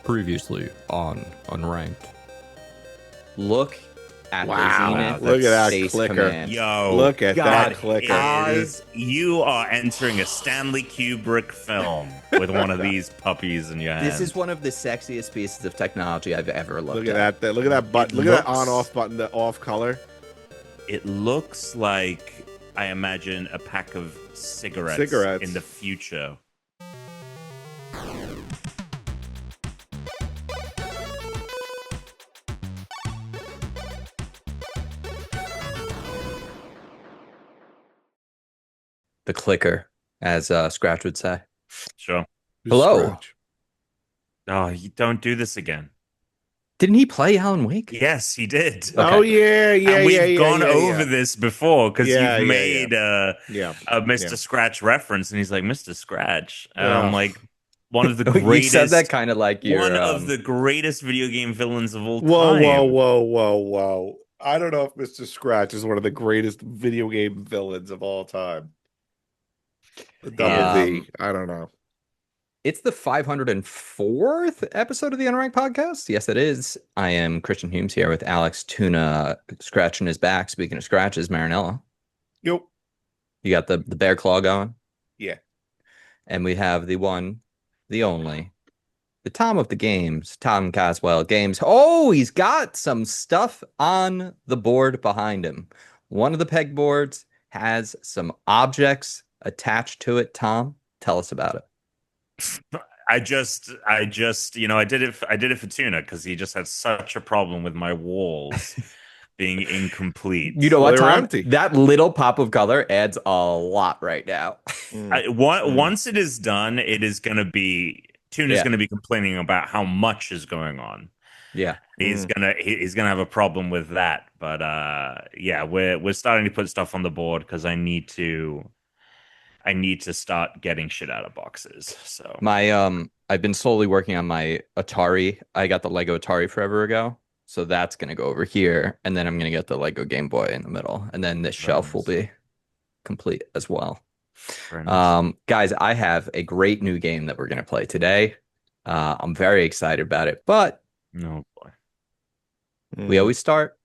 Previously on Unranked. Look at Wow. the Zenith Look at that Space clicker. Command. Yo, Look at God, that clicker. you are entering a Stanley Kubrick film with one of these puppies in your hand. This is one of the sexiest pieces of technology I've ever looked Look at that. Look at that button. Look at that on-off button, the off color. It looks like, I imagine, a pack of cigarettes in the future. The clicker, as Scratch would say. Sure. Hello. Scratch. Oh, you don't do this again. Didn't he play Alan Wake? Yes, he did. Okay. Oh yeah, And we've gone over this before because you've made a Mr. Scratch reference, and he's like, Mr. Scratch. And I'm like, one of the greatest. You said that kind of like you're one of the greatest video game villains of all Whoa, time. whoa. I don't know if Mr. Scratch is one of the greatest video game villains of all time. The double D. I don't know. It's the 504th episode of the Unranked podcast. Yes, it is. I am Christian Humes here with Alex Tuna scratching his back. Speaking of scratches, Marinella. Yep. You got the bear claw going? Yeah. And we have the one, the only, the Tom of the games, Tom Caswell Games. Oh, he's got some stuff on the board behind him. One of the pegboards has some objects attached to it. Tom, tell us about it. I just, I did it for Tuna because he just had such a problem with my walls being incomplete. You know what, Tom? Empty. That little pop of color adds a lot right now. Once it is done, it is going to be Tuna's going to be complaining about how much is going on. Yeah, he's gonna have a problem with that. But we're starting to put stuff on the board because I need to start getting shit out of boxes. So I've been slowly working on my Atari. I got the Lego Atari forever ago. So that's going to go over here. And then I'm going to get the Lego Game Boy in the middle. And then this shelf will be complete as well. Nice. Guys, I have a great new game that we're going to play today. I'm very excited about it. But we always start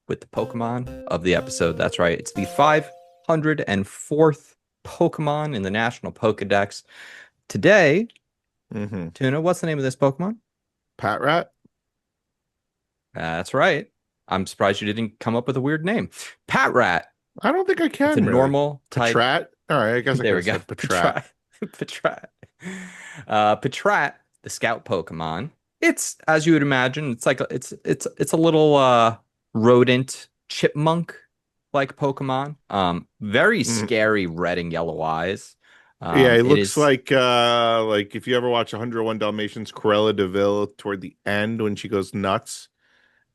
with the Pokemon of the episode. That's right. It's the 504th Pokemon in the National Pokedex. Today, Tuna, what's the name of this Pokemon? Patrat. That's right. I'm surprised you didn't come up with a weird name. Patrat. I don't think I can. It's a normal type. Patrat. All right, I guess there we go. Patrat. Patrat, the Scout Pokemon. It's, as you would imagine, it's like it's a little rodent chipmunk like Pokemon. Very scary red and yellow eyes. It looks like if you ever watch 101 Dalmatians, Cruella de Vil toward the end when she goes nuts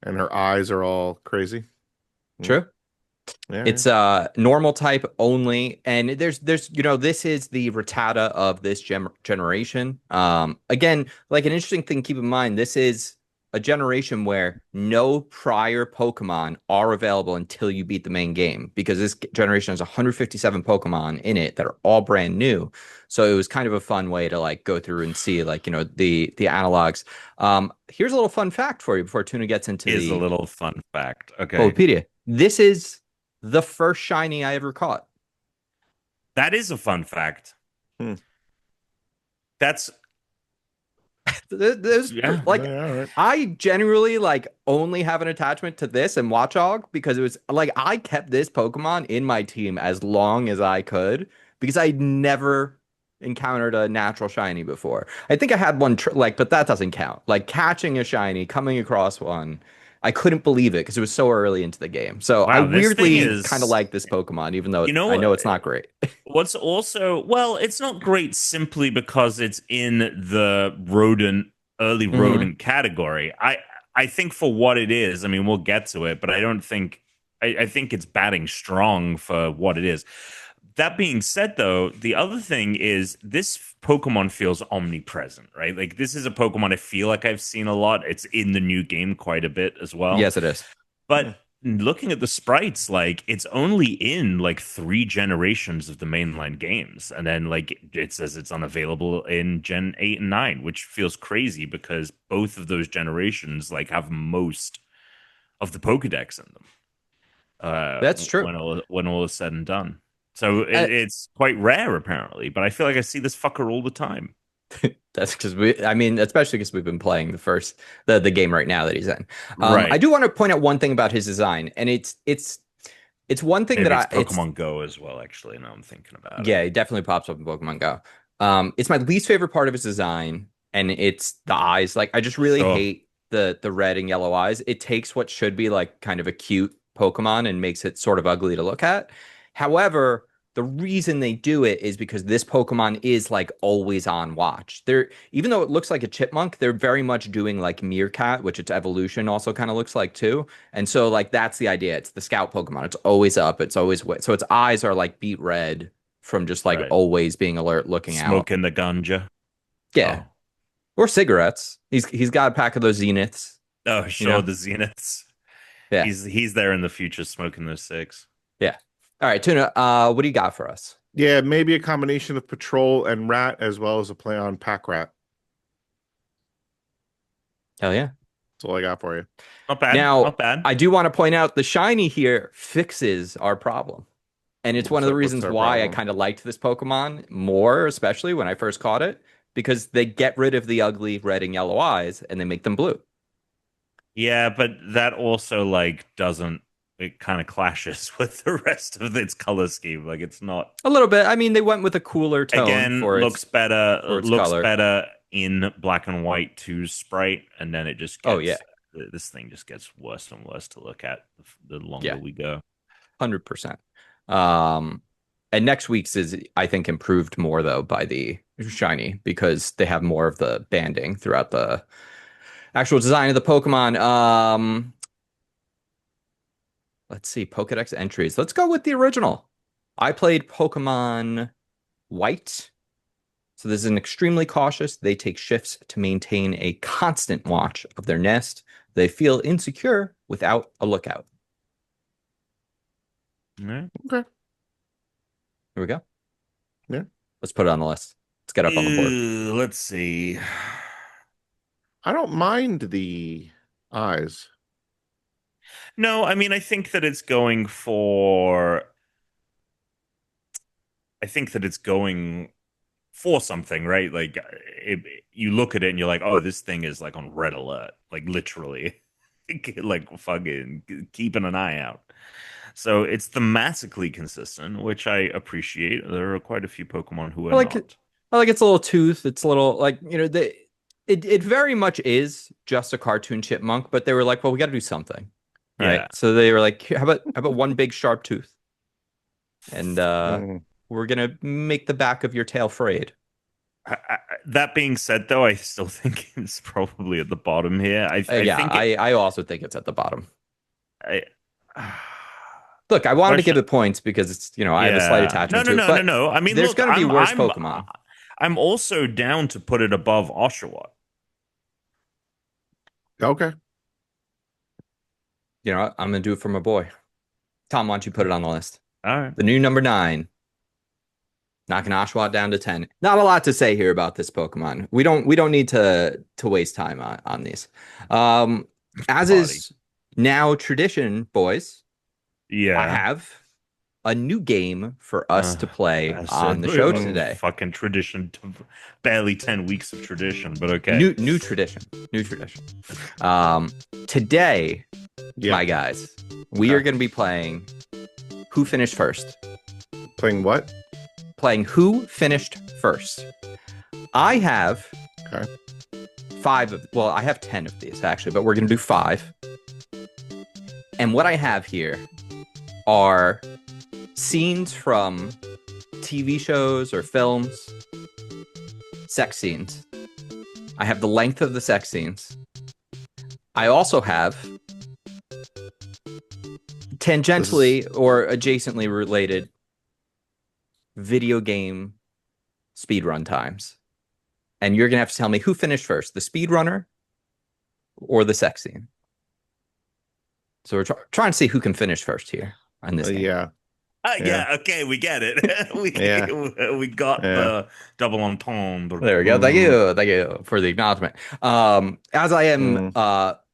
and her eyes are all crazy. True. Yeah. It's normal type only, and there's this is the Rattata of this generation. Again, like an interesting thing to keep in mind, this is a generation where no prior Pokemon are available until you beat the main game, because this generation has 157 Pokemon in it that are all brand new. So it was kind of a fun way to like go through and see the analogs. Here's a little fun fact for you before Tuna gets into a little fun fact. Okay. Pokepedia. This is the first shiny I ever caught. That is a fun fact. That's I generally only have an attachment to this and Watchog because it was like I kept this Pokemon in my team as long as I could because I never encountered a natural shiny before. I think I had one but that doesn't count. Like catching a shiny, coming across one, I couldn't believe it because it was so early into the game. So I weirdly kind of like this Pokemon, even though I know it's not great. What's also, it's not great simply because it's in the early rodent category. I think for what it is, I mean, we'll get to it, but I don't think, I think it's batting strong for what it is. That being said, though, the other thing is this Pokemon feels omnipresent, right? Like this is a Pokemon I feel like I've seen a lot. It's in the new game quite a bit as well. Yes, it is. But looking at the sprites, like it's only in like 3 generations of the mainline games, and then like it says it's unavailable in Gen 8 and 9, which feels crazy because both of those generations like have most of the Pokedex in them. That's true. When all is said and done, so it's quite rare apparently. But I feel like I see this fucker all the time. That's because especially because we've been playing the game right now that he's in. Right. I do want to point out one thing about his design, and it's one thing Maybe that it's Pokemon Go as well. Actually, now I'm thinking about it. Yeah, it definitely pops up in Pokemon Go. It's my least favorite part of his design, and it's the eyes. Like, I just really hate the red and yellow eyes. It takes what should be like kind of a cute Pokemon and makes it sort of ugly to look at. However, the reason they do it is because this Pokemon is like always on watch. Even though it looks like a chipmunk, they're very much doing like Meerkat, which its evolution also kind of looks like too. And so like that's the idea. It's the scout Pokemon. It's always up. It's always wet. So its eyes are like beet red from just like always being alert, looking out. Smoking the ganja. Yeah. Or cigarettes. He's got a pack of those Zeniths. Oh, sure, the Zeniths. Yeah. He's there in the future smoking those cigs. Yeah. All right, Tuna, what do you got for us? Yeah, maybe a combination of Patrol and Rat, as well as a play on Patrat. Hell yeah. That's all I got for you. Not bad. Now, not bad. I do want to point out the shiny here fixes our problem. And it's one of the reasons why I kind of liked this Pokemon more, especially when I first caught it, because they get rid of the ugly red and yellow eyes and they make them blue. Yeah, but that also like it kind of clashes with the rest of its color scheme. Like, it's not a little bit. I mean, they went with a cooler tone. Again, for looks better. Looks color. better in black and white 2 sprite, and then it just gets, this thing just gets worse and worse to look at the longer we go. 100%. And next week's is, I think, improved more though by the shiny because they have more of the banding throughout the actual design of the Pokemon. Let's see, Pokedex entries. Let's go with the original. I played Pokemon White. So this is an extremely cautious. They take shifts to maintain a constant watch of their nest. They feel insecure without a lookout. Yeah. Okay. Here we go. Yeah. Let's put it on the list. Let's get up on the board. Let's see. I don't mind the eyes. No, I mean, I think that it's going for something, right? Like, you look at it and you're like, oh, this thing is like on red alert, like literally, like fucking keeping an eye out. So it's thematically consistent, which I appreciate. There are quite a few Pokemon who are not. I like its little tooth. It's a little like, it very much is just a cartoon chipmunk, but they were like, well, we got to do something. Right. Yeah. So they were like, how about one big sharp tooth? And we're going to make the back of your tail frayed. That being said, though, I still think it's probably at the bottom here. I also think it's at the bottom. Look, I wanted to give it points because it's, I have a slight attachment to it. No. I mean, there's going to be worse Pokemon. I'm also down to put it above Oshawott. Okay. You know what? I'm going to do it for my boy. Tom, why don't you put it on the list? All right. The new number 9. Knocking Oshawott down to 10. Not a lot to say here about this Pokemon. We don't need to waste time on these. As is now tradition, boys. Yeah. I have a new game for us to play on the show today. Fucking tradition. Barely 10 weeks of tradition, but okay. New tradition. Today, my guys, we are going to be playing Who Finished First. Playing what? Playing Who Finished First. I have 5 of, well, I have 10 of these actually, but we're going to do 5. And what I have here are scenes from TV shows or films, sex scenes. I have the length of the sex scenes. I also have tangentially or adjacently related video game speedrun times. And you're going to have to tell me who finished first, the speedrunner or the sex scene. So we're trying to see who can finish first here on this game. Yeah. Yeah, okay, we get it. we got Yeah. the double entendre. There we go. Thank you for the acknowledgement. As I am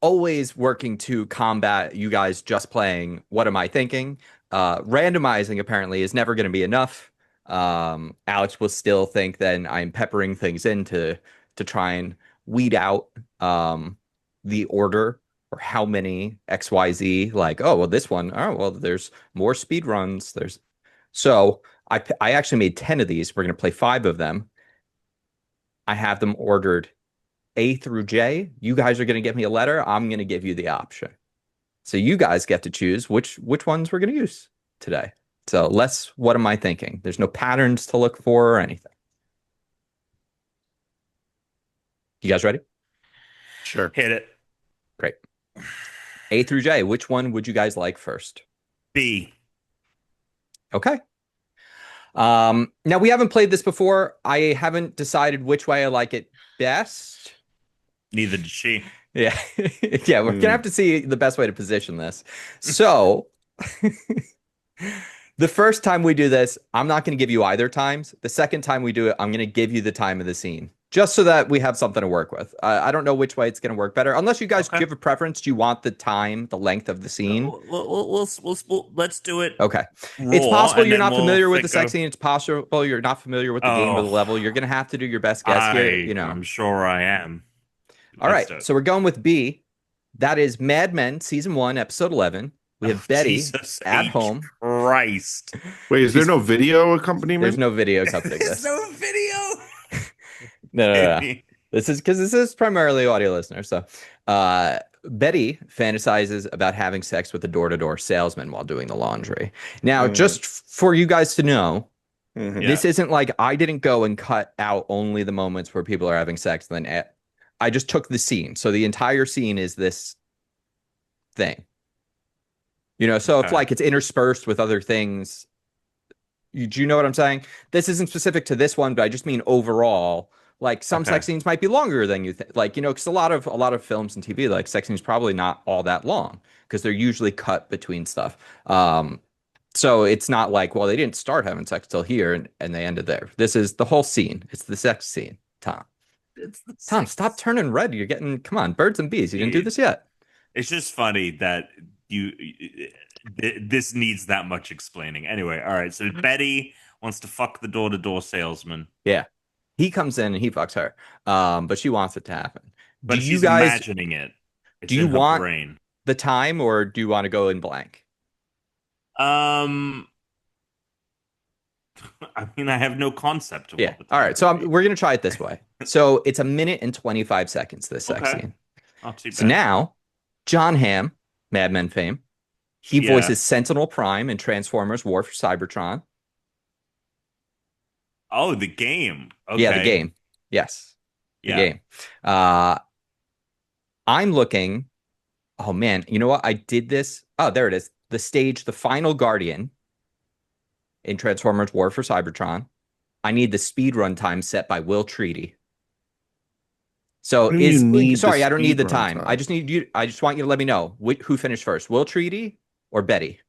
always working to combat you guys just playing What Am I Thinking? Randomizing apparently is never going to be enough. Alex will still think that I'm peppering things in to try and weed out the order or how many XYZ, like, oh, well, this one, oh, well, there's more speed runs. So I actually made 10 of these. We're going to play 5 of them. I have them ordered A through J. You guys are going to give me a letter. I'm going to give you the option. So you guys get to choose which ones we're going to use today. So what am I thinking? There's no patterns to look for or anything. You guys ready? Sure. Hit it. Great. A through J, which one would you guys like first? B. Okay. Now we haven't played this before. I haven't decided which way I like it best. Neither did she. Yeah. Yeah, we're gonna have to see the best way to position this. So the first time we do this, I'm not going to give you either times. The second time we do it, I'm going to give you the time of the scene, just so that we have something to work with. I don't know which way it's going to work better. Unless you guys give a preference. Do you want the time, the length of the scene? Let's do it. Okay. It's possible you're not familiar with the sex scene. It's possible you're not familiar with the game or the level. You're going to have to do your best guess here. You know, I'm sure I am. All right. So we're going with B. That is Mad Men, Season 1, Episode 11. We have Betty at home. Christ. Wait, is there no video accompaniment? There's no video accompanying this. There's no video. No. This is primarily audio listener. So Betty fantasizes about having sex with a door-to-door salesman while doing the laundry. Now, just for you guys to know, this isn't like I didn't go and cut out only the moments where people are having sex. And then I just took the scene. So the entire scene is this thing. You know, so if like it's interspersed with other things, do you know what I'm saying? This isn't specific to this one, but I just mean overall. Like some sex scenes might be longer than you think. Like, you know, because a lot of films and TV, like sex scenes probably not all that long because they're usually cut between stuff. So it's not like, well, they didn't start having sex till here and they ended there. This is the whole scene. It's the sex scene, Tom. Tom, stop turning red. You're getting, come on, birds and bees. You didn't do this yet. It's just funny that this needs that much explaining. Anyway, all right. So Betty wants to fuck the door-to-door salesman. Yeah. He comes in and he fucks her. But she wants it to happen. But she's imagining it. It's do you want brain. The time or do you want to go in blank? I mean, I have no concept of what the all right. So we're going to try it this way. So it's 1 minute and 25 seconds, this sex scene. Not too bad. So now, John Hamm, Mad Men fame, he voices Sentinel Prime in Transformers War for Cybertron. Oh, the game. Okay. Yeah, the game. Yes. The game. I'm looking. Oh, man. You know what? I did this. Oh, there it is. The stage, The Final Guardian in Transformers War for Cybertron. I need the speed run time set by Will Treaty. So sorry, I don't need the time. I just need you. I just want you to let me know who finished first, Will Treaty or Betty.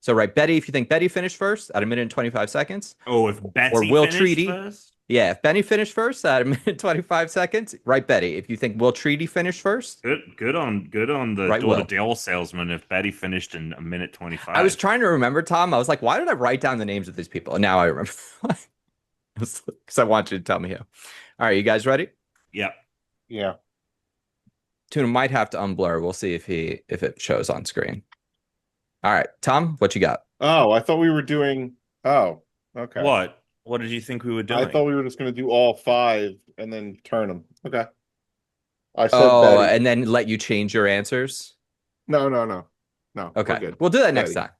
So right, Betty. If you think Betty finished first at 1 minute and 25 seconds. Oh, if Betty or Will finished Treaty first? Yeah, if Benny finished first at 1 minute and 25 seconds, right, Betty. If you think Will Treaty finished first, good on the right, door-to-door salesman. If Betty finished in 1 minute 25, I was trying to remember, Tom. I was like, why did I write down the names of these people? And now I remember because I want you to tell me who. All right, you guys ready? Yep. Yeah. Tuna might have to unblur. We'll see if it shows on screen. All right, Tom, what you got? Oh, I thought we were doing. Oh, okay. What did you think we were doing? I thought we were just going to do all 5 and then turn them. Okay. I said Betty. And then let you change your answers? No. Okay. We'll do that next time.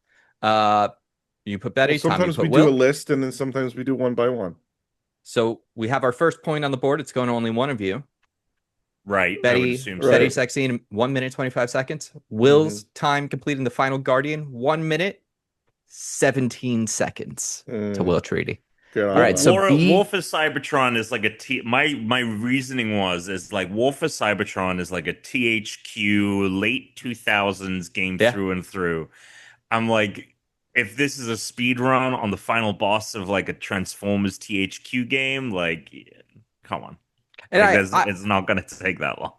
You put Betty. Well, sometimes Tom, you we put do Will. a list and then sometimes we do one by one. So we have our first point on the board. It's going to only one of you. Right. Betty, so. Betty sex scene, 1 minute, 25 seconds. Will's time completing the Final Guardian, 1 minute, 17 seconds to Will Treaty. Good on All right, him. so War for Cybertron is like my reasoning is like War for Cybertron is like a THQ late 2000s game Yeah. through and through. I'm like, if this is a speed run on the final boss of like a Transformers THQ game, like, come on. And Like, it's not going to take that long.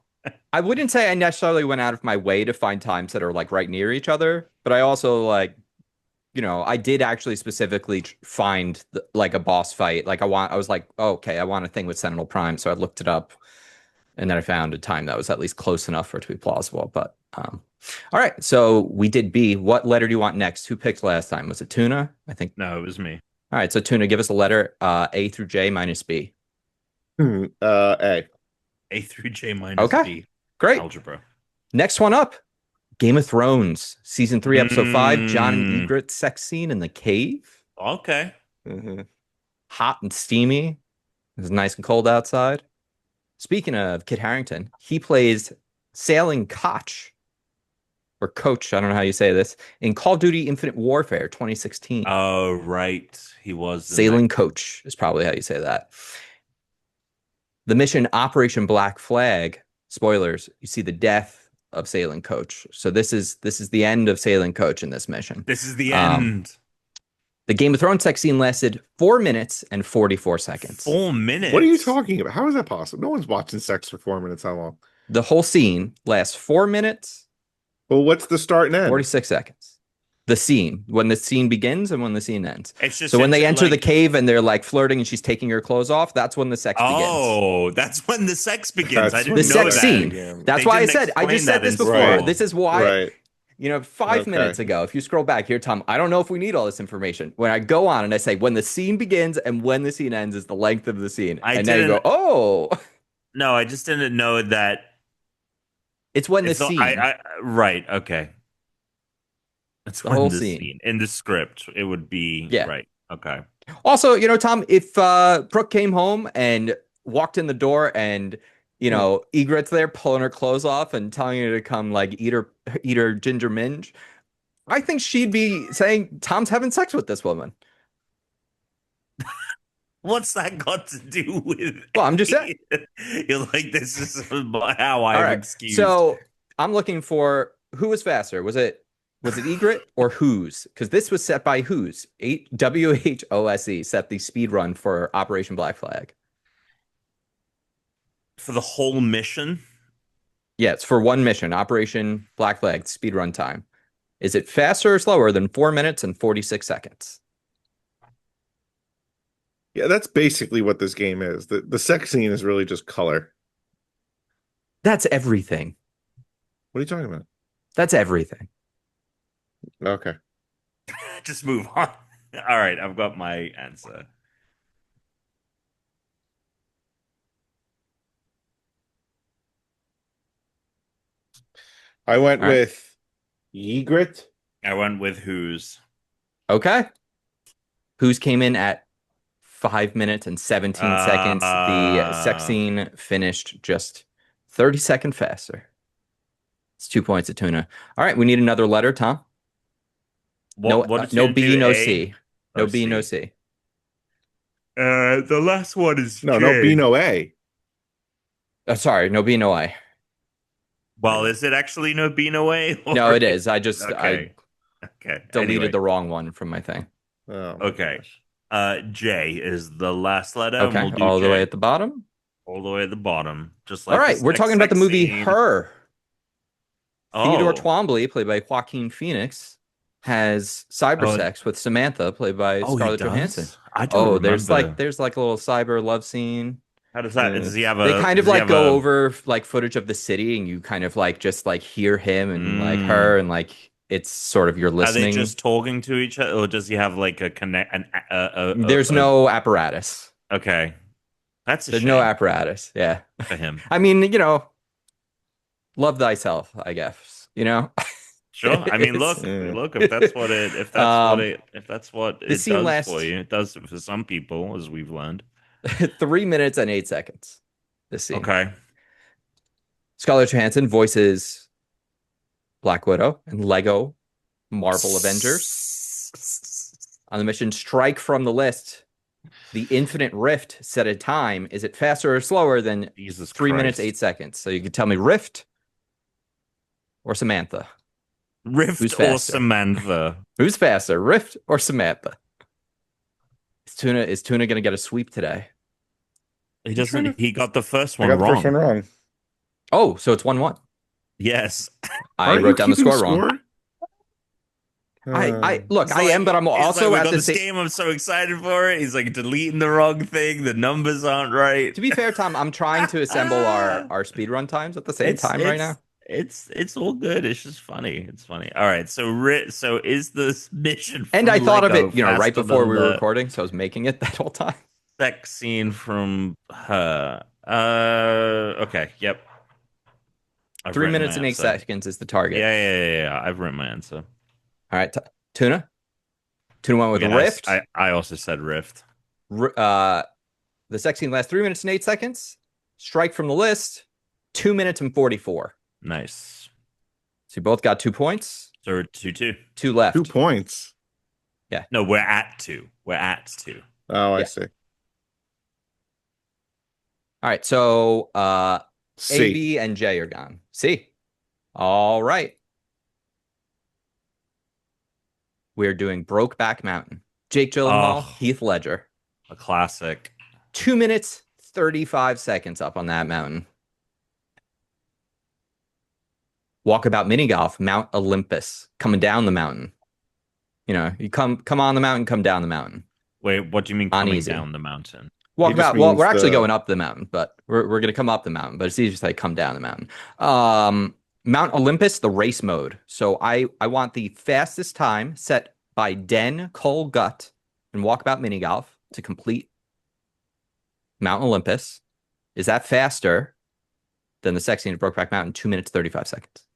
I wouldn't say I necessarily went out of my way to find times that are like right near each other, but I also like, I did actually specifically find like a boss fight. Like I was like, oh, okay, I want a thing with Sentinel Prime, so I looked it up, and then I found a time that was at least close enough for it to be plausible. But all right, so we did B. What letter do you want next? Who picked last time? Was it Tuna? I think. No, it was me. All right, so Tuna, give us a letter A through J minus B. A. A through J minus B. Great. Algebra. Next one up. Game of Thrones, season 3, episode 5, Jon and Mm. Ygritte sex scene in the cave. Okay. Mm-hmm. Hot and steamy. It's nice and cold outside. Speaking of Kit Harington, he plays Sailing Koch, or Coach, I don't know how you say this, in Call of Duty Infinite Warfare 2016. Oh, right. He was Sailing Coach is probably how you say that. The mission Operation Black Flag, spoilers, you see the death of Sailing Coach. So this is the end of Sailing Coach in this mission. This is the end. The Game of Thrones sex scene lasted 4 minutes and 44 seconds. 4 minutes. What are you talking about? How is that possible? No one's watching sex for 4 minutes. How long? The whole scene lasts 4 minutes, Well, what's the start and end? 46 seconds. The scene, when the scene begins and when the scene ends. It's just So when they enter like, the cave and they're like flirting and she's taking her clothes off, that's when the sex begins. Oh, that's when the sex begins. I didn't The know sex that. scene. That's They why I didn't said, I just explain said that this in before. Right. This is why, Right. 5 Okay. minutes ago, if you scroll back here, Tom, I don't know if we need all this information. When I go on and I say when the scene begins and when the scene ends is the length of the scene. And then you go, oh. No, I just didn't know that. It's when the It's the- scene. Right. Okay. That's The when whole the scene. scene. In the script, it would be Yeah. right. Okay. Also, Tom, if Brooke came home and walked in the door and, Ygritte's there pulling her clothes off and telling her to come like eat her ginger minge, I think she'd be saying Tom's having sex with this woman. What's that got to do with? Well, I'm just saying. You're like, this is how All I'm right. excused. So I'm looking for who was faster. Was it Ygritte or Who's? Because this was set by Who's. WHOSE set the speed run for Operation Black Flag. For the whole mission, Yeah, it's for one mission, Operation Black Flag, speed run time. Is it faster or slower than 4 minutes and 46 seconds? Yeah, that's basically what this game is. The sex scene is really just color. That's everything. What are you talking about? That's everything. Okay. just move on. All right, I've got my answer. I went All right. with Ygritte. I went with Who's. Okay. Who's came in at 5 minutes and 17 seconds. The sex scene finished just 30 seconds faster. It's 2 points to Tuna. All right, we need another letter, Tom. No B, no C. No B, no C. The last one is No, J. no B, no A. Oh, sorry, no B, no I. Well, is it actually no B, no A? No, it is. I just Okay. I deleted Anyway. the wrong one from my thing. Oh, my Okay. gosh. J is the last letter. Okay, We'll do all the J. way at the bottom. All the way at the bottom. Just like All right, this we're next talking about the sex movie scene. Her. Theodore Oh. Twombly, played by Joaquin Phoenix, has cyber sex with Samantha, played by Oh, he Scarlett does? Johansson. I don't there's remember. like a little cyber love scene. How does that? Yeah. Does he have a? They kind of does he like have go a- over like footage of the city, and you kind of like just like hear him and like her, and like it's sort of you're Are listening. they just talking to each other, or does he have like a connect? There's no apparatus. Okay, that's a There's shame no apparatus. Yeah, for him. I mean, love thyself, I guess. Sure. I mean, look, Yeah. look. If that's what it, if that's what it scene does lasts- for you, it does for some people, as we've learned. 3 minutes and 8 seconds. This scene. Okay. Scarlett Johansson voices Black Widow and Lego Marvel Avengers on the mission Strike from the List. The Infinite Rift set a time. Is it faster or slower than Jesus 3 minutes, Christ. 8 seconds? So you could tell me Rift or Samantha. Rift Who's or faster? Samantha? Who's faster, Rift or Samantha? Is Tuna going to get a sweep today? He doesn't. He got the first I one got the wrong. first one wrong. Oh, so it's 1-1. Yes. I Aren't you wrote down the keeping score wrong. I look, He's I am, but I'm he's also we at got the this same. game. I'm so excited for it. He's like deleting the wrong thing. The numbers aren't right. To be fair, Tom, I'm trying to assemble our speed run times at the same time right now. It's all good. It's just funny. It's funny. All right. So is this mission from And I thought of Lego it, right faster before than we were the recording, so I was making it that whole time. sex scene from her? Okay. Yep. I've 3 written my minutes and 8 answer. seconds is the target. Yeah. I've written my answer. All right, Tuna. Tuna went with Again, Rift. I also said Rift. The sex scene lasts 3 minutes and 8 seconds. Strike from the list, 2 minutes and 44. Nice. So you both got 2 points. So we're 2-2. 2 left. 2 points. Yeah. No, we're at 2. We're at 2. Oh, I Yeah. see. All right, so C. A, B, and J are gone. C. All right. We're doing Brokeback Mountain. Jake Gyllenhaal, Oh. Heath Ledger. A classic. 2 minutes, 35 seconds up on that mountain. Walkabout mini golf, Mount Olympus, coming down the mountain. You come on the mountain, come down the mountain. Wait, what do you mean On coming easy. down the mountain? Walkabout. means Well, we're actually the- going up the mountain, but we're going to come up the mountain. But it's easier to say come down the mountain. Mount Olympus, the race mode. So I want the fastest time set by Den Cole Gut and Walkabout mini golf to complete Mount Olympus. Is that faster than the sex scene of Brokeback Mountain? 2 minutes, 35 seconds.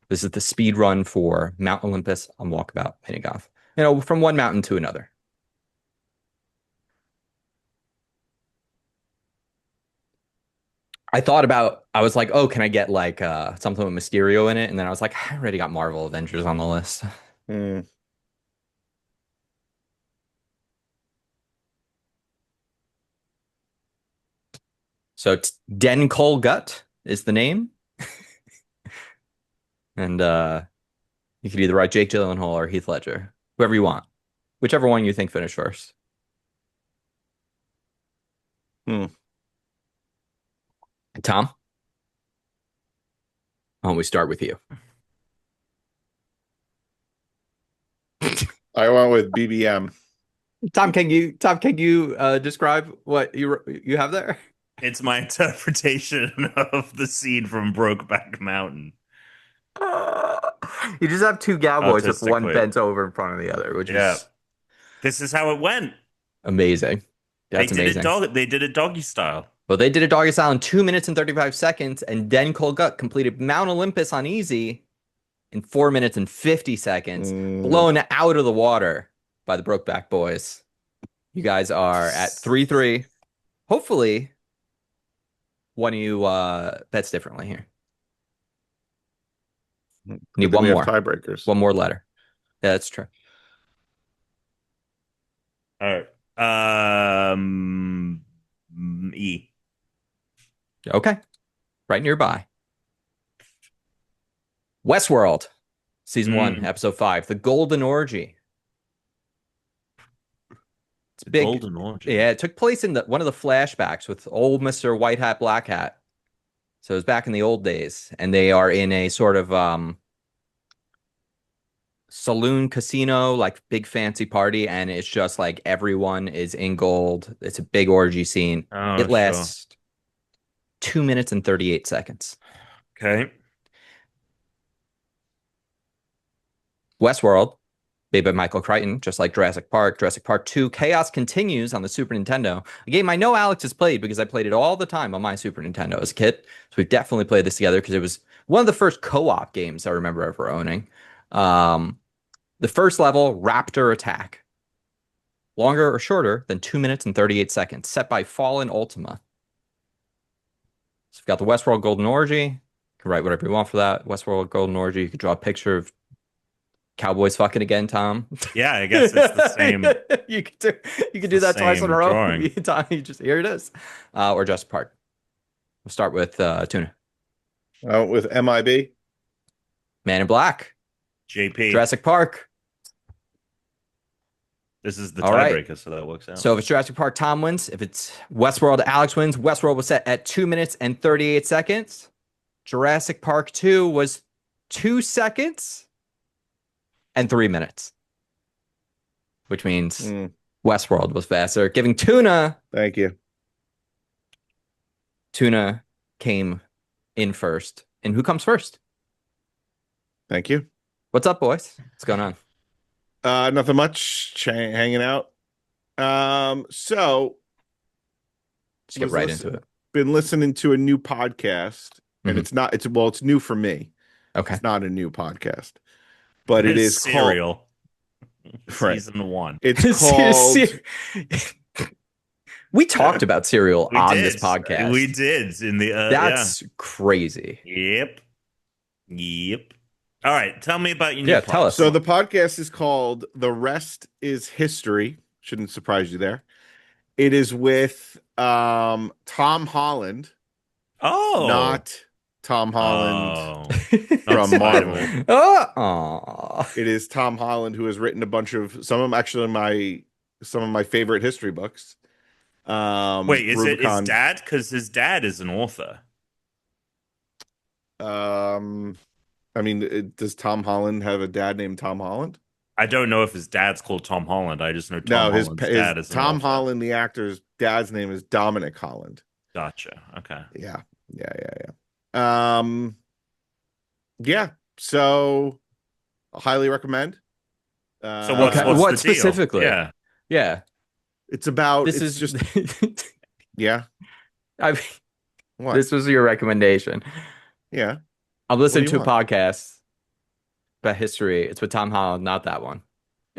This is the speed run for Mount Olympus on Walkabout mini golf. From one mountain to another. I was like, oh, can I get like something with Mysterio in it? And then I was like, I already got Marvel Avengers on the list. So Den Cole Gut is the name. And you could either write Jake Gyllenhaal or Heath Ledger, whoever you want, whichever one you think finished first. Tom? Why don't we start with you? I went with BBM. Tom, can you describe what you have there? It's my interpretation of the scene from Brokeback Mountain. You just have two cowboys with one Artistically. bent over in front of the other, which Yeah. is This is how it went. amazing. That's amazing. They did it doggy style. Well, they did a doggy style in 2 minutes and 35 seconds, and Den Colgut completed Mount Olympus on easy in 4 minutes and 50 seconds, blown out of the water by the Brokeback Boys. You guys are at 3-3. Hopefully, one of you bets differently here. Need one more. Tiebreakers. One more letter. Yeah, that's true. All right. E. Okay. Right nearby. Westworld, Season 1, Episode 5, The Golden Orgy. It's big. Golden Orgy. Yeah, it took place in one of the flashbacks with old Mr. White Hat, Black Hat. So it was back in the old days, and they are in a sort of saloon casino, like big fancy party, and it's just like everyone is in gold. It's a big orgy scene. Oh, It lasts 2 minutes and 38 seconds. Okay. Westworld, made by Michael Crichton, just like Jurassic Park 2, Chaos Continues on the Super Nintendo. A game I know Alex has played because I played it all the time on my Super Nintendo as a kid. So we've definitely played this together because it was one of the first co-op games I remember ever owning. The first level, Raptor Attack. Longer or shorter than 2 minutes and 38 seconds, set by Fallen Ultima. So we've got the Westworld Golden Orgy. You can write whatever you want for that. Westworld Golden Orgy. You could draw a picture of Cowboys fucking again, Tom. Yeah, I guess it's the same. You could do that twice in a row. drawing. Tom, here it is. Or Jurassic Park. We'll start with Tuna. With MIB. Man in Black. JP. Jurassic Park. This is the All right. tiebreaker, so that works out. So if it's Jurassic Park, Tom wins. If it's Westworld, Alex wins. Westworld was set at 2 minutes and 38 seconds. Jurassic Park 2 was 2 seconds and 3 minutes, which means Westworld was faster, giving Tuna. Thank you. Tuna came in first. And who comes first? Thank you. What's up, boys? What's going on? Nothing much. Hanging out. So Just get right into it. Been listening to a new podcast, and it's new for me. Okay. It's not a new podcast, but it is Serial. Right. Season 1. It's called. We talked about Serial on this podcast. We did in the. That's crazy. Yep. All right, tell me about your new podcast. Tell us. So the podcast is called "The Rest Is History." Shouldn't surprise you there. It is with Tom Holland. Oh, not Tom Holland from Marvel. It is Tom Holland, who has written a bunch of some of my favorite history books. Wait, is it his dad? Because his dad is an author. I mean, does Tom Holland have a dad named Tom Holland? I don't know if his dad's called Tom Holland. I just know Holland's dad is Tom Holland, the actor's dad's name is Dominic Holland. Gotcha. Okay. Yeah. So I highly recommend. So what specifically? Yeah. It's about. This is just. Yeah. What? This was your recommendation. Yeah. I'm listening to a podcast about history. It's with Tom Holland, not that one.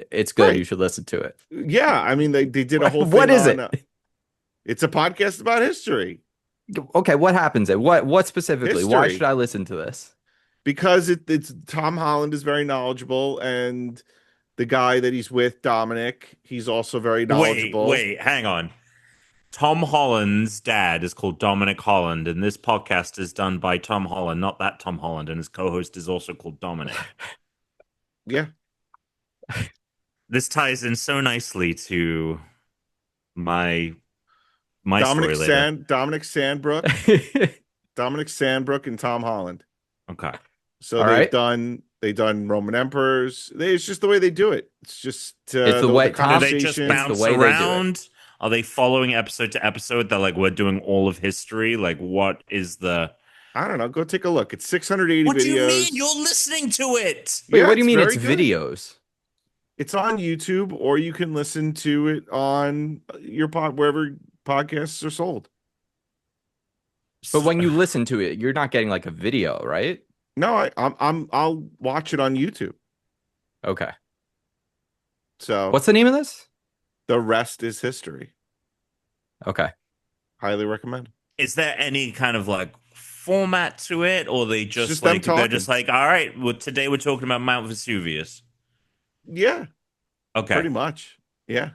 It's good. Right. You should listen to it. Yeah, I mean, they did a whole thing. What is it? It's a podcast about history. Okay, what happens? What specifically? History. Why should I listen to this? Because it's Tom Holland is very knowledgeable, and the guy that he's with, Dominic, he's also very knowledgeable. Wait, hang on. Tom Holland's dad is called Dominic Holland, and this podcast is done by Tom Holland, not that Tom Holland, and his co-host is also called Dominic. Yeah. This ties in so nicely to my Dominic story later. Dominic Sandbrook, Dominic Sandbrook, and Tom Holland. Okay. So they've done Roman emperors. It's just the way they do it. It's just it's the way do they just bounce around? Are they following episode to episode? They're like, we're doing all of history. Like, what is the? I don't know. Go take a look. It's 680 videos. What do you mean? You're listening to it? Wait, what do you mean it's videos? It's on YouTube, or you can listen to it on your wherever podcasts are sold. But when you listen to it, you're not getting like a video, right? No, I'll watch it on YouTube. Okay. So what's the name of this? The Rest Is History. Okay. Highly recommend. Is there any kind of like format to it, or they just like they're just like, all right, well, today we're talking about Mount Vesuvius? Yeah. Okay. Pretty much. Yeah.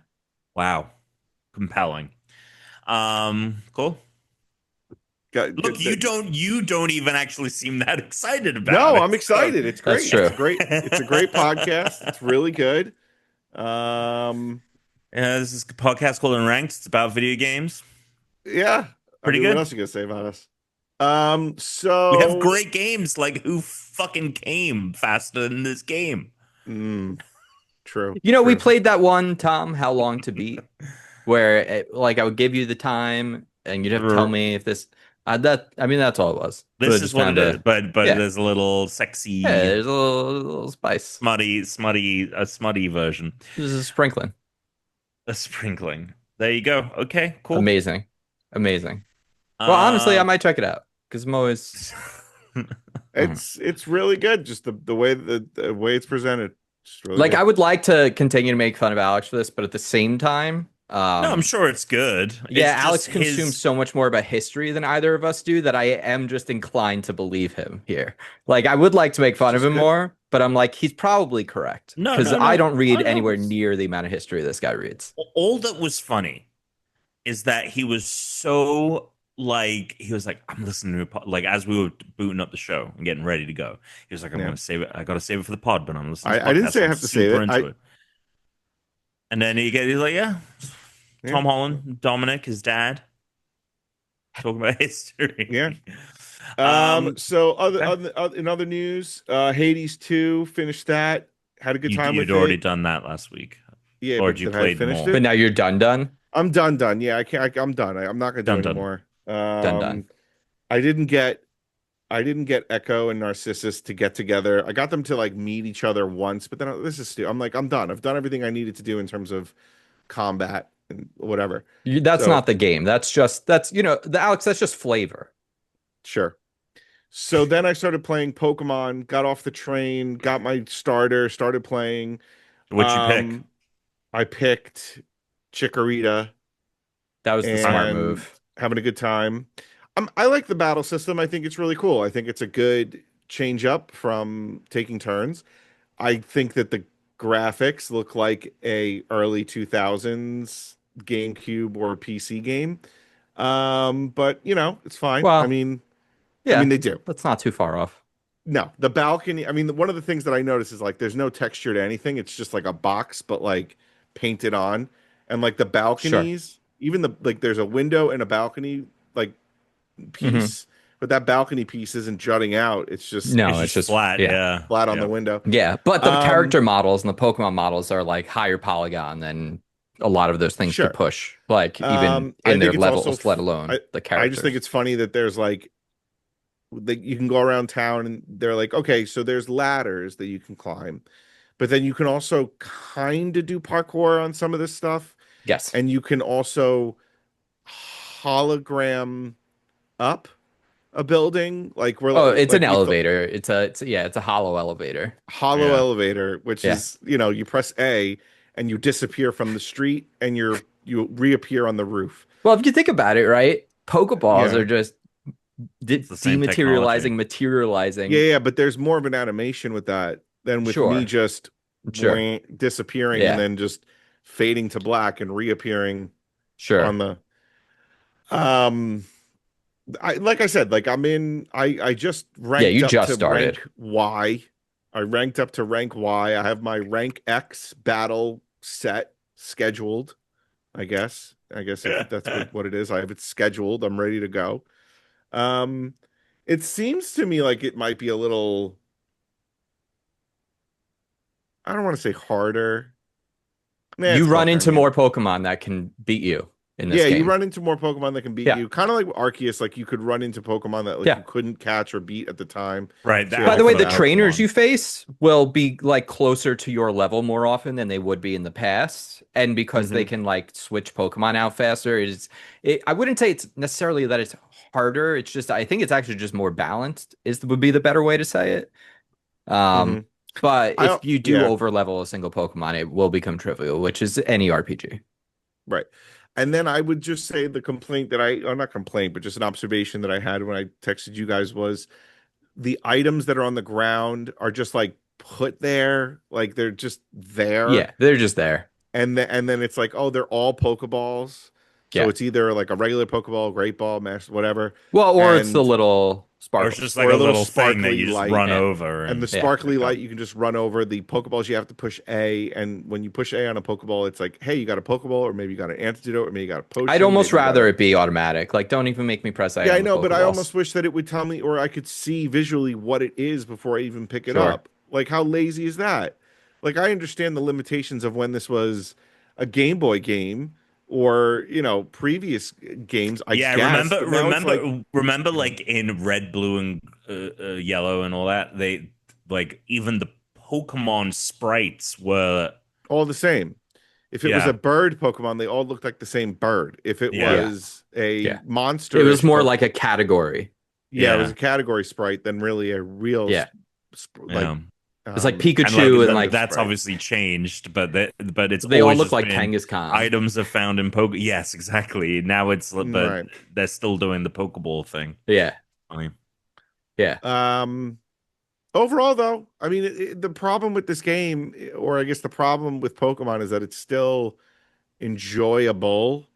Wow. Compelling. Cool. Look, you don't even actually seem that excited about it. No, I'm excited. It's great. That's true. It's great. It's a great podcast. It's really good. This is a podcast called Unranked. It's about video games. Yeah. Pretty good. What else are you gonna say about us? So we have great games. Like, who fucking came faster than this game? True. We played that one, Tom, How Long to Beat, where I would give you the time and you'd have to tell me if this. That's all it was. This is what it is, but there's a little sexy. Yeah, there's a little spice. Smutty version. This is sprinkling. A sprinkling. There you go. Okay, cool. Amazing. Well, honestly, I might check it out because I'm always. It's really good. Just the way the way it's presented. Really good. I would like to continue to make fun of Alex for this, but at the same time. No, I'm sure it's good. Yeah, Alex consumes so much more about history than either of us do that I am just inclined to believe him here. I would like to make fun of him more, but I'm like, he's probably correct No, because no, no. I don't read I know. anywhere near the amount of history this guy reads. All that was funny is that he was so like he was like, I'm listening to a pod, like as we were booting up the show and getting ready to go. He was like, I'm Yeah. gonna save it. I gotta save it for the pod, but I'm listening to I didn't podcasts, say I I'm have to save super it. into it. And then he's like, yeah, Yeah. Tom Holland, Dominic, his dad, talking about history. Yeah. So in other news, Hades 2 finished that. Had a good time with You'd already it. done that last week. Yeah, Or but you did I played finish more? it? But now you're done. I'm done. Yeah, I can't. I'm done. I'm not gonna do Done. anymore. Done. I didn't get Echo and Narcissus to get together. I got them to like meet each other once, but then this is stupid. I'm like, I'm done. I've done everything I needed to do in terms of combat and whatever. That's So, not the game. That's Alex. That's just flavor. sure. So then I started playing Pokemon, got off the train, got my starter, started playing. What'd you pick? I picked Chikorita. That was the smart move. Having a good time. I like the battle system. I think it's really cool. I think it's a good change up from taking turns. I think that the graphics look like a early 2000s GameCube or PC game. But it's fine. Well, I mean they do. That's not too far off. No, the balcony. I mean, one of the things that I noticed is like there's no texture to anything. It's just like a box, but like painted on, and like the balconies, even there's a window and a balcony like piece, but that balcony piece isn't jutting out. It's just it's just flat. Yeah, flat on the window. Yeah, but the character models and the Pokemon models are like higher polygon than a lot of those things could push. Like even in their levels, let alone the characters. I just think it's funny that there's like you can go around town and they're like, okay, so there's ladders that you can climb, but then you can also kind of do parkour on some of this stuff. Yes. And you can also hologram up a building like we're it's an elevator. It's a hollow elevator. Elevator, which is, you press A and you disappear from the street and you reappear on the roof. Well, if you think about it, right? Pokeballs are just dematerializing, materializing. Yeah, but there's more of an animation with that than with me just disappearing and then just fading to black and reappearing on the like I said, like I just ranked up to rank Y. I ranked up to rank Y. I have my rank X battle set scheduled. I guess that's what it is. I have it scheduled. I'm ready to go. It seems to me like it might be a little, I don't want to say harder. You run into more Pokemon that can beat you in this game. You run into more Pokemon that can beat you. Kind of like Arceus, like you could run into Pokemon that you couldn't catch or beat at the time. Right. By the way, the trainers you face will be like closer to your level more often than they would be in the past. And because they can like switch Pokemon out faster, I wouldn't say it's necessarily that it's harder. It's just, I think it's actually just more balanced would be the better way to say it. But if you do over level a single Pokemon, it will become trivial, which is any RPG. Right. And then I would just say the complaint that not complaint, but just an observation that I had when I texted you guys was the items that are on the ground are just like put there, like they're just there. Yeah, they're just there. And then it's like, oh, they're all Pokeballs. So it's either like a regular Pokeball, Great Ball, Master, whatever. Well, or it's the little sparkle. Or it's just like a little thing that you just run over. And the sparkly light, you can just run over. The Pokeballs, you have to push A. And when you push A on a Pokeball, it's like, hey, you got a Pokeball, or maybe you got an antidote, or maybe you got a potion. I'd almost rather it be automatic. Like, don't even make me press A. Yeah, I know, but I almost wish that it would tell me, or I could see visually what it is before I even pick it up. Like, how lazy is that? Like, I understand the limitations of when this was a Game Boy game. Or previous games. I guess. Remember, like in Red, Blue, and Yellow, and all that. They like even the Pokemon sprites were all the same. If it was a bird Pokemon, they all looked like the same bird. If it was a monster, it was more like a category. Yeah, it was a category sprite than really a real. It's like Pikachu and like that's obviously changed, but it's they all look like Kangaskhan. Items are found in Yes, exactly. Now it's they're still doing the Pokeball thing. Yeah. I Overall, though, I mean, the problem with this game, or I guess the problem with Pokemon, is that it's still enjoyable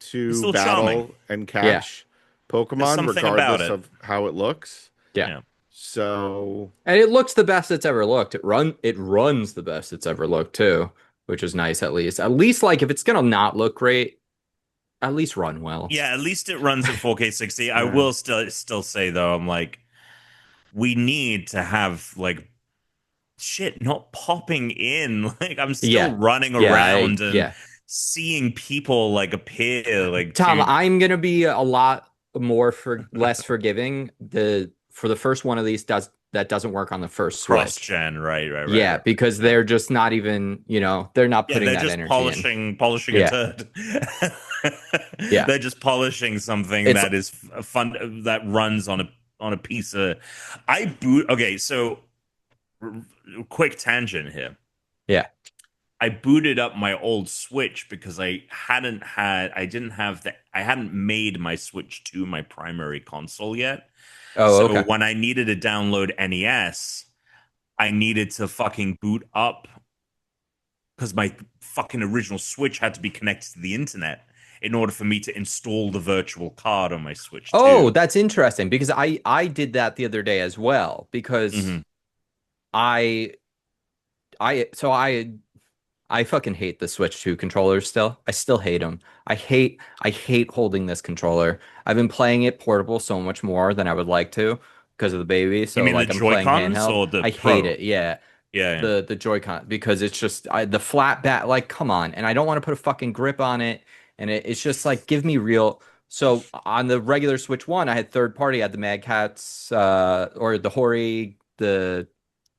It's to still charming. battle and Yeah. catch There's Pokemon, something about regardless it. of how it looks. Yeah. Yeah. So, And it looks the best it's ever looked. It runs the best it's ever looked too, which is nice at least. At least like if it's gonna not look great, at least run well. Yeah, at least it runs at 4K 60. I Yeah. will still say though, I'm like, we need to have like shit not popping in. Like I'm still Yeah. running Yeah, around and yeah. seeing people like appear like Tom, to I'm gonna be a lot more less forgiving. For the first one of these that doesn't work on the first cross Switch. gen, right. Yeah, because Yeah. they're just not even, they're not Yeah, putting they're that just energy in. polishing a Yeah. turd. Yeah. They're just polishing something It's that is fun that runs on a piece of. I boot. Okay, so quick tangent here. yeah. I booted up my old Switch because I hadn't made my Switch 2 my primary console yet. Oh, So okay. when I needed to download NES, I needed to fucking boot up because my fucking original Switch had to be connected to the internet in order for me to install the virtual card on my Switch Oh, 2. that's interesting because I did that the other day as well because Hmm. I so I fucking hate the Switch 2 controllers still. I still hate them. I hate holding this controller. I've been playing it portable so much more than I would like to because of the baby. You So mean the like I'm playing Joy-Cons handheld. or the I hate Pro? it. Yeah. Yeah. The Joy-Con because it's just the flat bat like come on. And I don't want to put a fucking grip on it and it's just like give me real. So on the regular Switch 1, I had third party, I had the Mad Catz or the Hori, the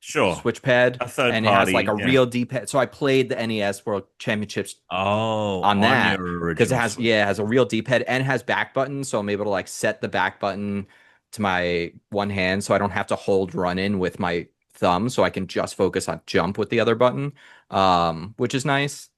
Sure. Switch pad, A third and it has like party. a Yeah. real D-pad. So I played the NES World Championships Oh, on on that your because it original has Switch. it has a real D-pad and has back buttons, so I'm able to like set the back button to my one hand, so I don't have to hold run in with my thumb, so I can just focus on jump with the other button, which is nice.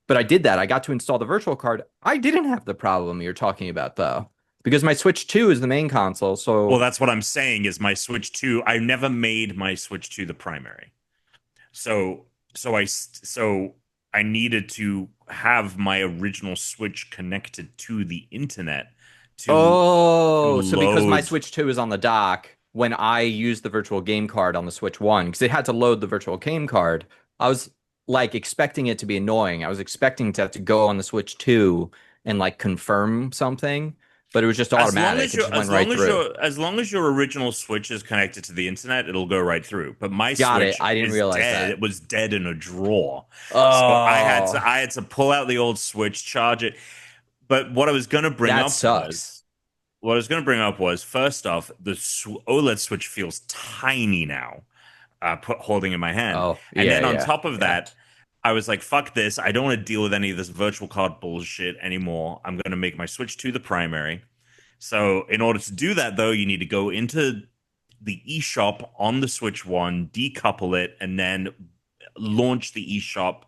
But I did that. I got to install the virtual card. I didn't have the problem you're talking about though, because my Switch 2 is the main console. Well, So that's what I'm saying is my Switch 2, I never made my Switch 2 the primary. So so I needed to have my original Switch connected to the internet to Oh, so because my load. Switch 2 is on the dock, when I used the virtual game card on the Switch 1, because it had to load the virtual game card, I was like expecting it to be annoying. I was expecting to have to go on the Switch 2 and like confirm something, but it was just As long automatic. as It your just went right through. as long as your original Switch is connected to the internet, it'll go right through. But my Got it. Switch I didn't is realize dead. that. It was dead in a drawer. So Oh, I had to pull out the old Switch, charge it. But what I was gonna bring that up sucks. first off, the OLED Switch feels tiny now, holding in my hand. Oh, And yeah, then on yeah, top of yeah. that, I was like, fuck this. I don't want to deal with any of this virtual card bullshit anymore. I'm going to make my Switch 2 the primary. So, in order to do that, though, you need to go into the eShop on the Switch 1, decouple it, and then launch the eShop.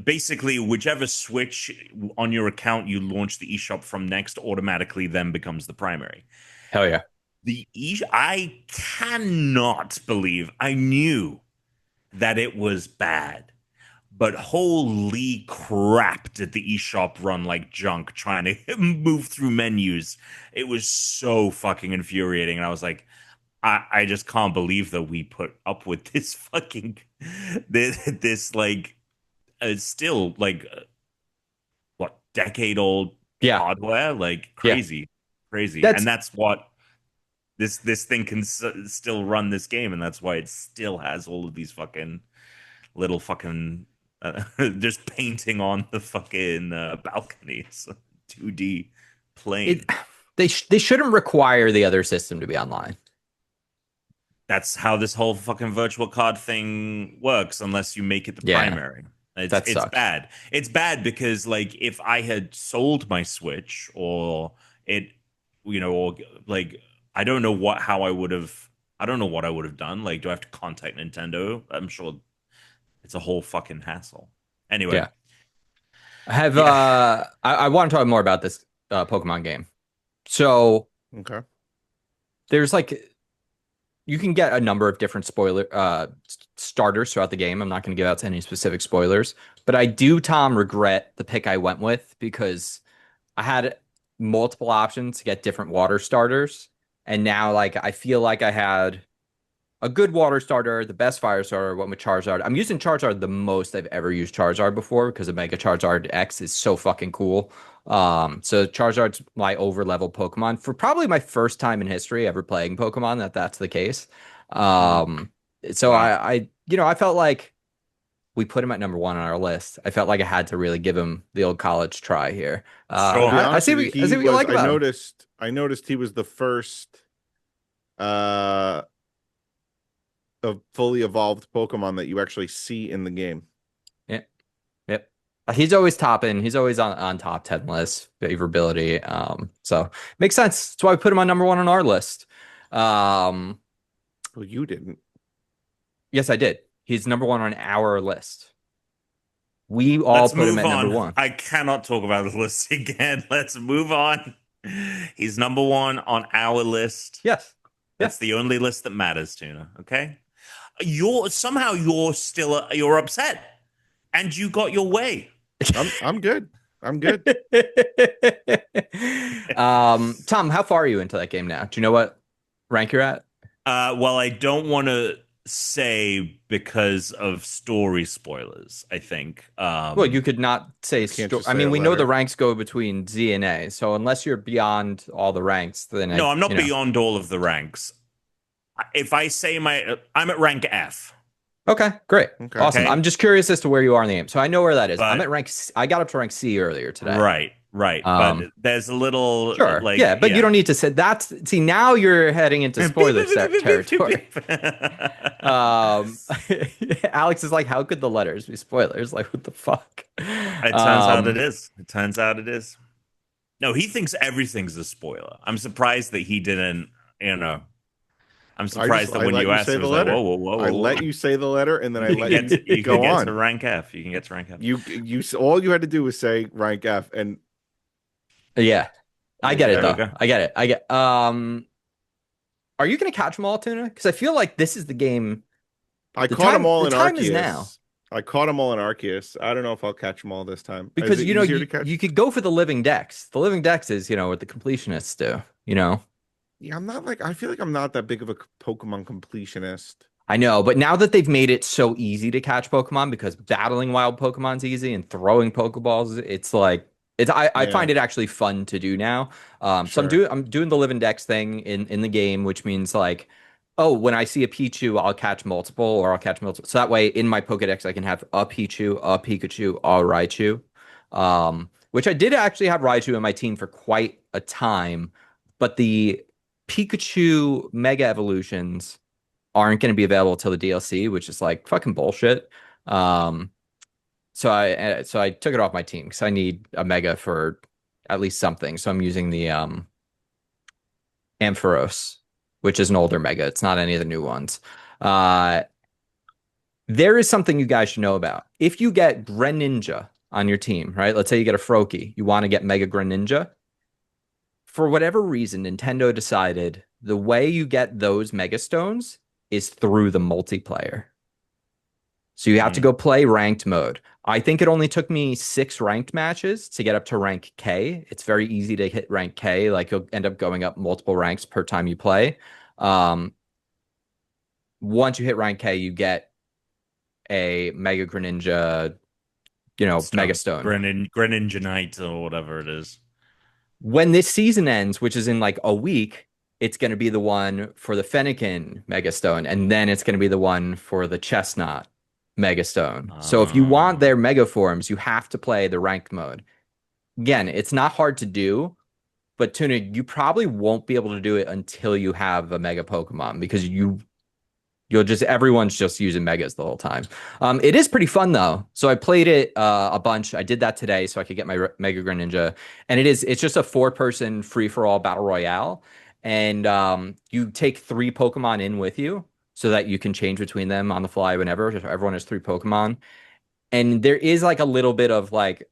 Basically, whichever Switch on your account you launch the eShop from next automatically then becomes the primary. Hell yeah. I cannot believe I knew that it was bad. But holy crap, did the eShop run like junk trying to move through menus. It was so fucking infuriating. And I was like, I just can't believe that we put up with this fucking, this like, still like, what, decade old Yeah, hardware? Like yeah. crazy. That's And that's what this thing can still run this game. And that's why it still has all of these fucking little fucking just painting on the fucking balconies, 2D plane. they shouldn't require the other system to be online. That's how this whole fucking virtual card thing works, unless you make it the Yeah, primary. that It's sucks. bad. It's bad because like if I had sold my Switch or it, or like I don't know what how I would have. I don't know what I would have done. Like, do I have to contact Nintendo? I'm sure it's a whole fucking hassle. Anyway, Yeah. yeah. I want to talk more about this Pokemon game. So okay. there's like you can get a number of different starters throughout the game. I'm not going to give out any specific spoilers, but I do, Tom, regret the pick I went with because I had multiple options to get different water starters, and now like I feel like I had a good water starter, the best fire starter, went with Charizard. I'm using Charizard the most I've ever used Charizard before because Mega Charizard X is so fucking cool. So Charizard's my over-level Pokemon for probably my first time in history ever playing Pokemon that's the case. So wow. I felt like we put him at number 1 on our list. I felt like I had to really give him the old college try here. I see what you like about him. I noticed he was the first of fully evolved Pokemon that you actually see in the game. Yep. He's always topping. He's always on top 10 lists, favorability. So makes sense. That's why we put him on number 1 on our list. Well, you didn't. Yes, I did. He's number 1 on our list. We all put him at number 1. I cannot talk about the list again. Let's move on. He's number 1 on our list. Yes. That's the only list that matters, Tuna. Okay. You're upset, and you got your way. I'm good. I'm good. Tom, how far are you into that game now? Do you know what rank you're at? Well, I don't want to say because of story spoilers. I think. Well, you could not say. I mean, we know the ranks go between Z and A. So unless you're beyond all the ranks, then no, I'm not beyond all of the ranks. If I say I'm at rank F. Okay, great. Okay. Awesome. Okay. I'm just curious as to where you are in the game. So I know where that is. I'm at rank C. I got up to rank C earlier today. Right. But there's a little sure. But you don't need to say that's now you're heading into spoiler territory. Alex is like, how could the letters be spoilers? Like, what the fuck? It turns out it is. No, he thinks everything's a spoiler. I'm surprised that he didn't, I'm surprised that when you asked him, like, whoa. I let you say the letter, and then I let you go on. To rank F. You can get to rank F. You all you had to do was say rank F, and yeah, I get it though. I get it. Are you gonna catch them all, Tuna? Because I feel like this is the game. I caught them all in Arceus. I caught them all in Arceus. I don't know if I'll catch them all this time because you could go for the living dex. The living dex is what the completionists do. Yeah, I feel like I'm not that big of a Pokemon completionist. I know, but now that they've made it so easy to catch Pokemon because battling wild Pokemon's easy and throwing Pokeballs, it's like I find it actually fun to do now. So I'm doing the living dex thing in the game, which means like, oh, when I see a Pichu, I'll catch multiple. So that way in my Pokedex I can have a Pichu, a Pikachu, a Raichu. Which I did actually have Raichu in my team for quite a time, but the Pikachu Mega Evolutions aren't going to be available till the DLC, which is like fucking bullshit. So I took it off my team because I need a Mega for at least something. So I'm using the Ampharos, which is an older Mega. It's not any of the new ones. There is something you guys should know about. If you get Greninja on your team, right? Let's say you get a Froakie, you want to get Mega Greninja. For whatever reason, Nintendo decided the way you get those Mega Stones is through the multiplayer. So you have to go play ranked mode. I think it only took me 6 ranked matches to get up to rank K. It's very easy to hit rank K. Like you'll end up going up multiple ranks per time you play. Once you hit rank K, you get a Mega Greninja, Mega Stone. Greninja Knight or whatever it is. When this season ends, which is in like a week, it's going to be the one for the Fennekin Mega Stone, and then it's going to be the one for the Chestnut Mega Stone. So if you want their Mega Forms, you have to play the ranked mode. Again, it's not hard to do, but Tuna, you probably won't be able to do it until you have a Mega Pokemon because everyone's just using Megas the whole time. It is pretty fun though. So I played it a bunch. I did that today so I could get my Mega Greninja, and it's just a 4-person free-for-all battle royale, and you take 3 Pokemon in with you so that you can change between them on the fly whenever. Everyone has 3 Pokemon, and there is like a little bit of like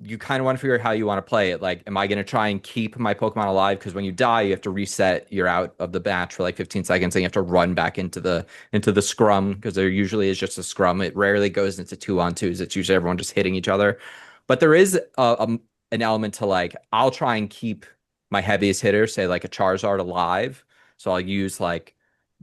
you kind of want to figure out how you want to play it. Like, am I going to try and keep my Pokemon alive? Because when you die, you have to reset. You're out of the match for like 15 seconds, and you have to run back into the scrum, because there usually is just a scrum. It rarely goes into 2-on-2s. It's usually everyone just hitting each other. But there is an element to like, I'll try and keep my heaviest hitter, say like a Charizard, alive. So I'll use like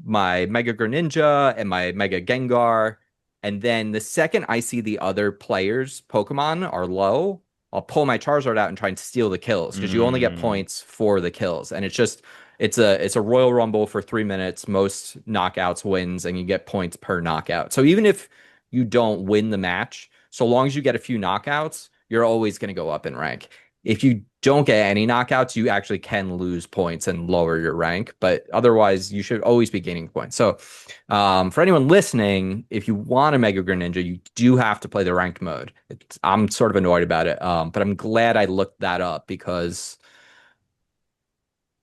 my Mega Greninja and my Mega Gengar. And then the second I see the other players' Pokemon are low, I'll pull my Charizard out and try and steal the kills, because you only get points for the kills. And it's a Royal Rumble for 3 minutes. Most knockouts wins, and you get points per knockout. So even if you don't win the match, so long as you get a few knockouts, you're always going to go up in rank. If you don't get any knockouts, you actually can lose points and lower your rank, but otherwise you should always be gaining points. So for anyone listening, if you want a Mega Greninja, you do have to play the ranked mode. I'm sort of annoyed about it, but I'm glad I looked that up, because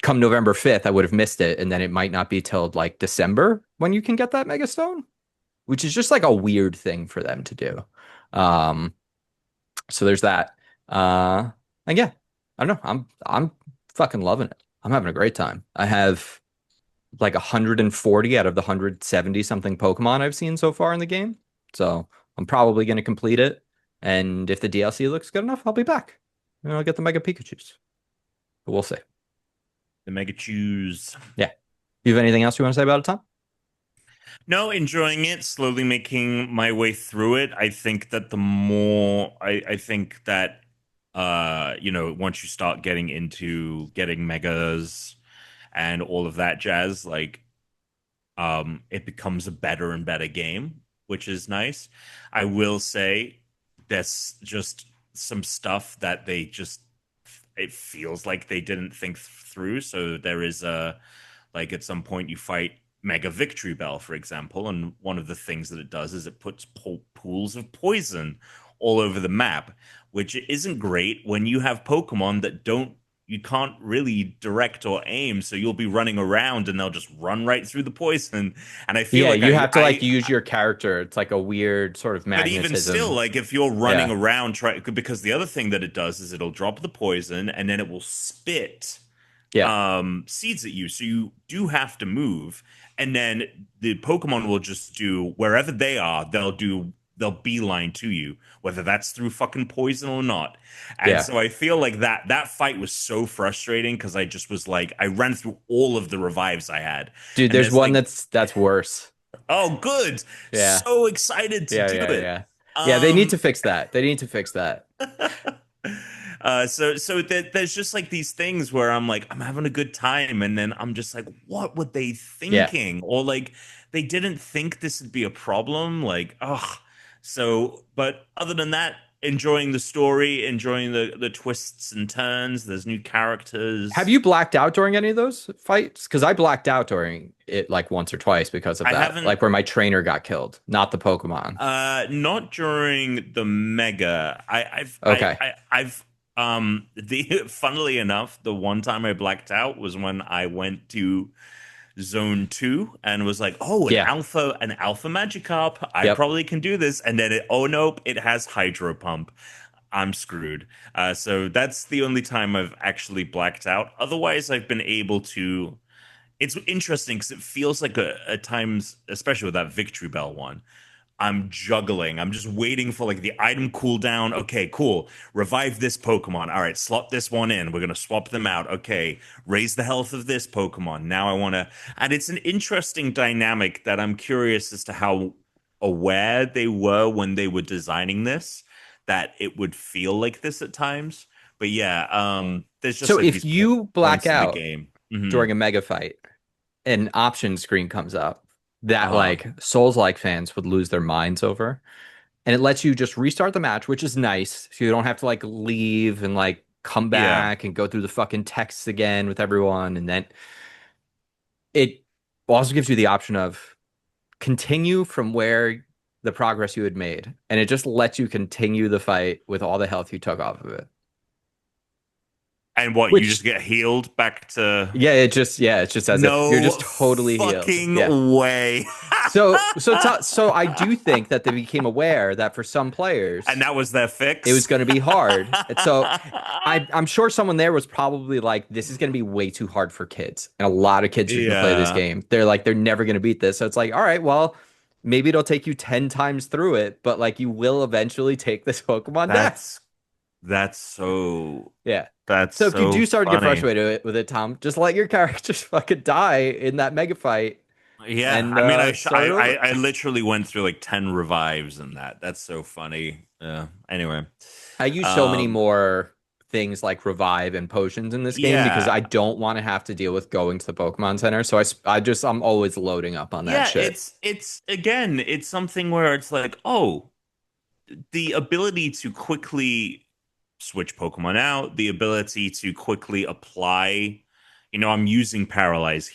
come November 5th, I would have missed it, and then it might not be till like December when you can get that Mega Stone, which is just like a weird thing for them to do. So there's that. And yeah, I don't know. I'm fucking loving it. I'm having a great time. I have like 140 out of the 170 something Pokemon I've seen so far in the game. So I'm probably going to complete it. And if the DLC looks good enough, I'll be back. And I'll get the Mega Pikachus. But we'll see. The Mega Chews. Yeah. You have anything else you want to say about it, Tom? No, enjoying it, slowly making my way through it. I think that the more I think that once you start getting into getting megas and all of that jazz, like it becomes a better and better game, which is nice. I will say there's just some stuff that it feels like they didn't think through. So there is like at some point you fight Mega Victory Bell, for example, and one of the things that it does is it puts pools of poison all over the map, which isn't great when you have Pokemon that you can't really direct or aim, so you'll be running around and they'll just run right through the poison. And I feel like you have to use your character. It's like a weird sort of magnetism. But even still, like if you're running around, because the other thing that it does is it'll drop the poison and then it will spit seeds at you, so you do have to move, and then the Pokemon will just do wherever they are, they'll beeline to you, whether that's through fucking poison or not. And so I feel like that fight was so frustrating, because I just was like, I ran through all of the revives I had. Dude, there's one that's worse. Oh, good. Yeah. So excited to do it. Yeah, they need to fix that. So there's just like these things where I'm like, I'm having a good time, and then I'm just like, what were they thinking? Or like, they didn't think this would be a problem. Like, so, but other than that, enjoying the story, enjoying the twists and turns. There's new characters. Have you blacked out during any of those fights? Because I blacked out during it like once or twice because of that. Like where my trainer got killed, not the Pokemon. Not during the Mega. Funnily enough, the one time I blacked out was when I went to Zone 2 and was like, an alpha Magikarp. I probably can do this. And then it has Hydro Pump. I'm screwed. So that's the only time I've actually blacked out. Otherwise, I've been able to. It's interesting because it feels like at times, especially with that Victory Bell one, I'm juggling. I'm just waiting for like the item cooldown. Okay, cool. Revive this Pokemon. All right, slot this one in. We're going to swap them out. Okay, raise the health of this Pokemon. Now I want to. And it's an interesting dynamic that I'm curious as to how aware they were when they were designing this, that it would feel like this at times. But yeah, there's just. So like if you black out game during a mega fight, an option screen comes up that like Souls-like fans would lose their minds over, and it lets you just restart the match, which is nice, so you don't have to like leave and like come back and go through the fucking texts again with everyone. And then it also gives you the option of continue from where the progress you had made, and it just lets you continue the fight with all the health you took off of it. And you just get healed back to... It's just as if you're just totally healed. Fucking way. So I do think that they became aware that for some players, and that was their fix. It was going to be hard. And so I'm sure someone there was probably like, this is going to be way too hard for kids. And a lot of kids are going to play this game. They're like, they're never going to beat this. So it's like, all right, well, maybe it'll take you 10 times through it, but like you will eventually take this Pokemon down. That's so So if you do start to get frustrated with it, Tom, just let your characters fucking die in that mega fight. Yeah, and, I mean, I literally went through like 10 revives in that. That's so funny. Anyway, I use so many more things like revive and potions in this game because I don't want to have to deal with going to the Pokemon Center. So I'm always loading up on that shit. It's something where it's like, oh, the ability to quickly switch Pokemon out, the ability to quickly apply. I'm using Paralyze.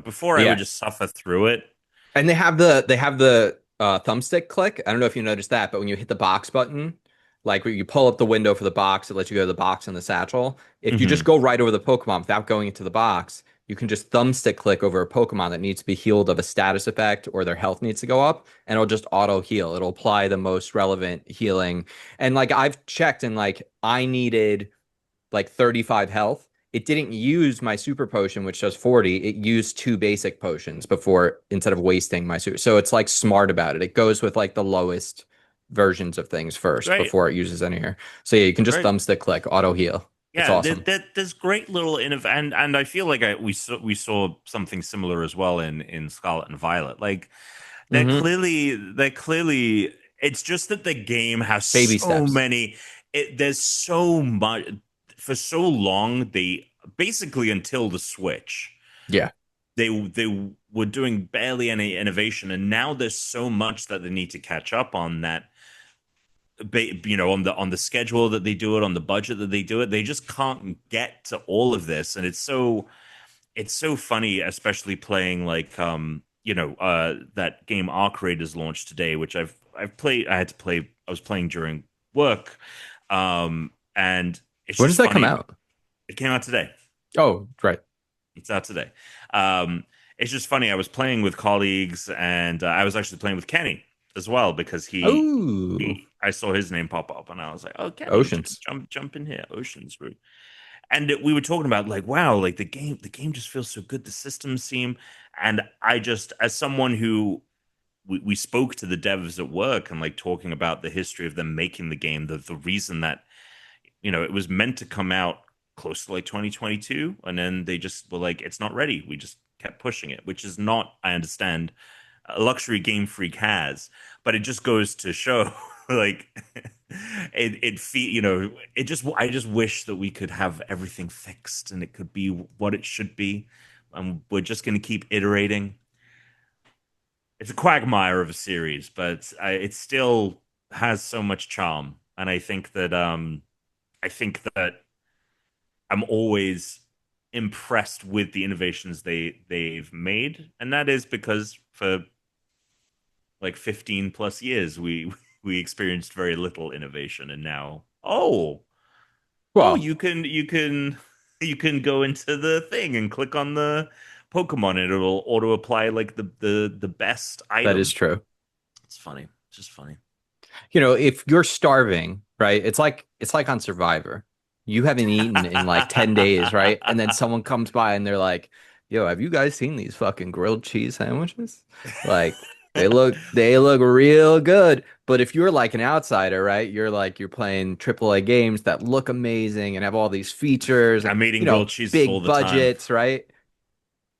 Before I would just suffer through it. And they have the thumbstick click. I don't know if you noticed that, but when you hit the box button, like when you pull up the window for the box, it lets you go to the box and the satchel. If you just go right over the Pokemon without going into the box, you can just thumbstick click over a Pokemon that needs to be healed of a status effect or their health needs to go up, and it'll just auto heal. It'll apply the most relevant healing. And like I've checked, and like I needed like 35 health. It didn't use my super potion, which does 40. It used 2 basic potions before, instead of wasting my super. So it's like smart about it. It goes with like the lowest versions of things first before it uses any here. So yeah, you can just thumbstick click, auto heal. Yeah, it's awesome. There's great little and I feel like we saw something similar as well in Scarlet and Violet. Like they're clearly. It's just that the game has baby so steps. many. There's so much. For so long, they basically until the Switch, they were doing barely any innovation, and now there's so much that they need to catch up on. That on the schedule that they do it, on the budget that they do it, they just can't get to all of this, and it's so funny, especially playing like that game Arc Raiders launched today, which I've played. I was playing during work, and. When does that come out? It came out today. Oh, right. It's out today. It's just funny. I was playing with colleagues, and I was actually playing with Kenny as well because I saw his name pop up, and I was like, "Oh, Kenny, Oceans, jump in here, Oceans." And we were talking about like, wow, like the game just feels so good. The systems seem, and I just, as someone who we spoke to the devs at work and like talking about the history of them making the game, the reason that. It was meant to come out close to like 2022, and then they just were like, it's not ready. We just kept pushing it, which is not, I understand, a luxury Game Freak has, but it just goes to show, like, I just wish that we could have everything fixed and it could be what it should be, and we're just going to keep iterating. It's a quagmire of a series, but it still has so much charm, and I think that I'm always impressed with the innovations they've made, and that is because for like 15 plus years we experienced very little innovation, and now you can go into the thing and click on the Pokemon and it'll auto apply like the best item. That is true. It's funny. It's just funny. If you're starving, right? It's like on Survivor. You haven't eaten in like 10 days, right? And then someone comes by and they're like, "Yo, have you guys seen these fucking grilled cheese sandwiches? Like they look real good." But if you're like an outsider, right? You're playing AAA games that look amazing and have all these features. I'm eating grilled cheese big all the budgets, time. Right?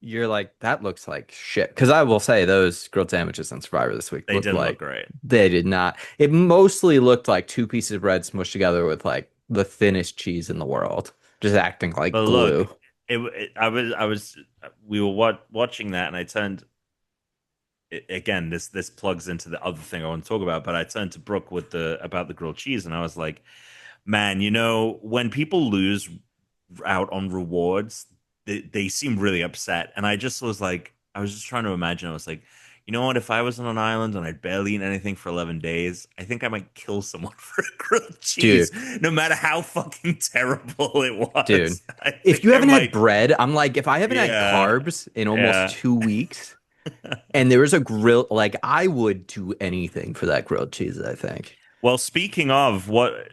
You're like, that looks like shit. Because I will say those grilled sandwiches on Survivor this week didn't look great. They did not. It mostly looked like 2 pieces of bread smushed together with like the thinnest cheese in the world, just acting like glue. Look, we were watching that, and I turned. Again, this plugs into the other thing I want to talk about, but I turned to Brooke about the grilled cheese, and I was like, man, when people lose out on rewards, they seem really upset. And I just was like, I was just trying to imagine. I was like, you know what? If I was on an island and I'd barely eaten anything for 11 days, I think I might kill someone for a grilled cheese, no matter how fucking terrible it was. Dude, if you haven't had bread, I'm like, if I haven't had carbs in almost 2 weeks, And there was a grill, like I would do anything for that grilled cheese, I think. Well, speaking of what,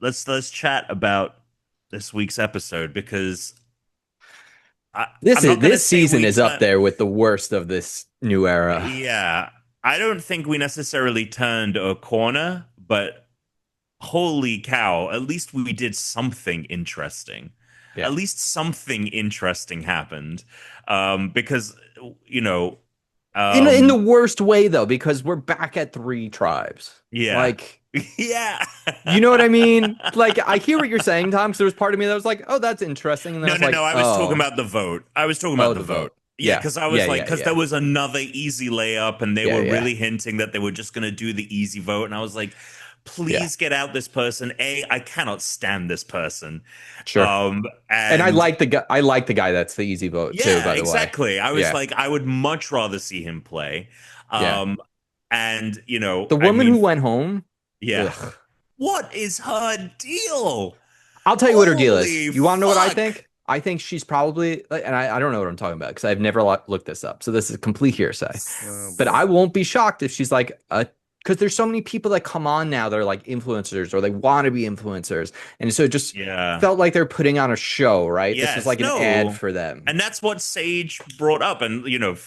let's chat about this week's episode because This season is up there with the worst of this new era. Yeah, I don't think we necessarily turned a corner, but holy cow, at least we did something interesting. Yeah. At least something interesting happened. Because, you know, in the worst way, though, because we're back at 3 tribes. Yeah. Like, yeah. You know what I mean? Like, I hear what you're saying, Tom, because there was part of me that was like, oh, that's interesting. And then I was talking about the vote. I was talking about the vote. Yeah, because I was because there was another easy layup, and they were really hinting that they were just going to do the easy vote. And I was like, please get out this person. I cannot stand this person. Sure. And I like the guy. I like the guy that's the easy vote too. By the way, exactly. I was like, I would much rather see him play. And you know, the woman who went home. Yeah. Ugh. What is her deal? I'll tell you what her deal is. You want to know what I think? I think she's probably, and I don't know what I'm talking about because I've never looked this up. So this is complete hearsay. But I won't be shocked if she's like because there's so many people that come on now that are like influencers or they want to be influencers. And so it just felt like they're putting on a show, right? Yes, this is like an ad for them. And that's what Sage brought up. And, you know,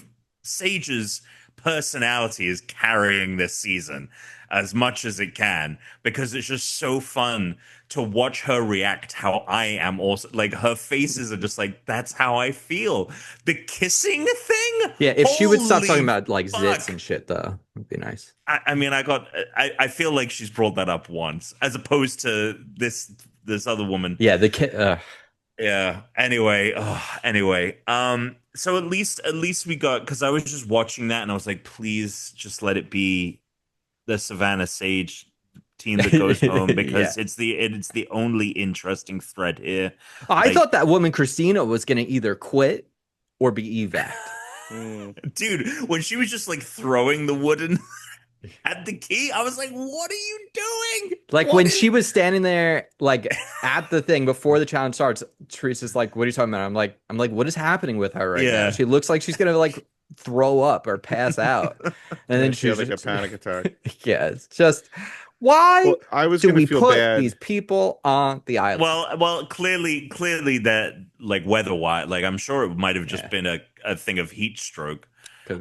Sage's personality is carrying this season as much as it can because it's just so fun to watch her react how I am also. Like, her faces are just like, that's how I feel. The kissing thing? Yeah, if she would stop talking about, like, zits and shit, though, would be nice. I mean, I feel like she's brought that up once, as opposed to this other woman. Yeah, the kid... Yeah. Anyway. So at least we got, because I was just watching that, and I was like, please just let it be the Savannah Sage team that goes home because it's the only interesting thread here. I thought that woman Christina was gonna either quit or be evac. Dude, when she was just like throwing the wooden at the key, I was like, what are you doing? Like, when she was standing there like at the thing before the challenge starts, Teresa's like, what are you talking about? I'm like, what is happening with her right now? She looks like she's gonna like throw up or pass out. And then she has like a panic attack. Yeah, it's just why do we put bad. these people on the island? Well, clearly that, like, weather-wise, like, I'm sure it might have just been a thing of heat stroke.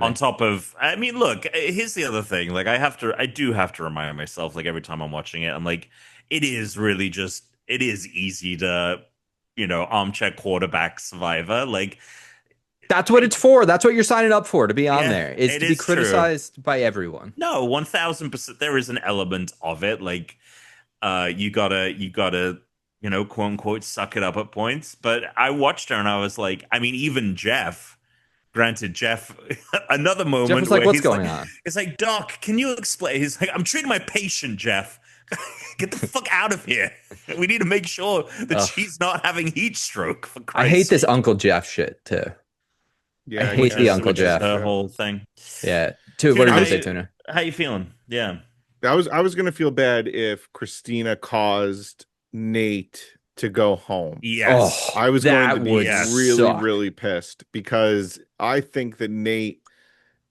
On top of, I mean, look, here's the other thing. Like, I do have to remind myself, like, every time I'm watching it, I'm like, it is easy to, you know, armchair quarterback Survivor. Like, that's what it's for. That's what you're signing up for, to be on there. Is to be criticized by everyone. No, 1000%. There is an element of it. Like, you gotta, you know, quote unquote, suck it up at points. But I watched her and I was like, I mean, even Jeff. Granted, Jeff, another moment Jeff was like, what's going on? It's like, Doc, can you explain? He's like, I'm treating my patient, Jeff. Get the fuck out of here. We need to make sure that she's not having heat stroke. For Christ's I hate sake. this Uncle Jeff shit, too. Yeah, I hate the Uncle Jeff. The whole thing. Yeah. What are you going to say, Tuna? How you feeling? Yeah. I was going to feel bad if Christina caused Nate to go home. Yes. I was going to be really pissed because I think that Nate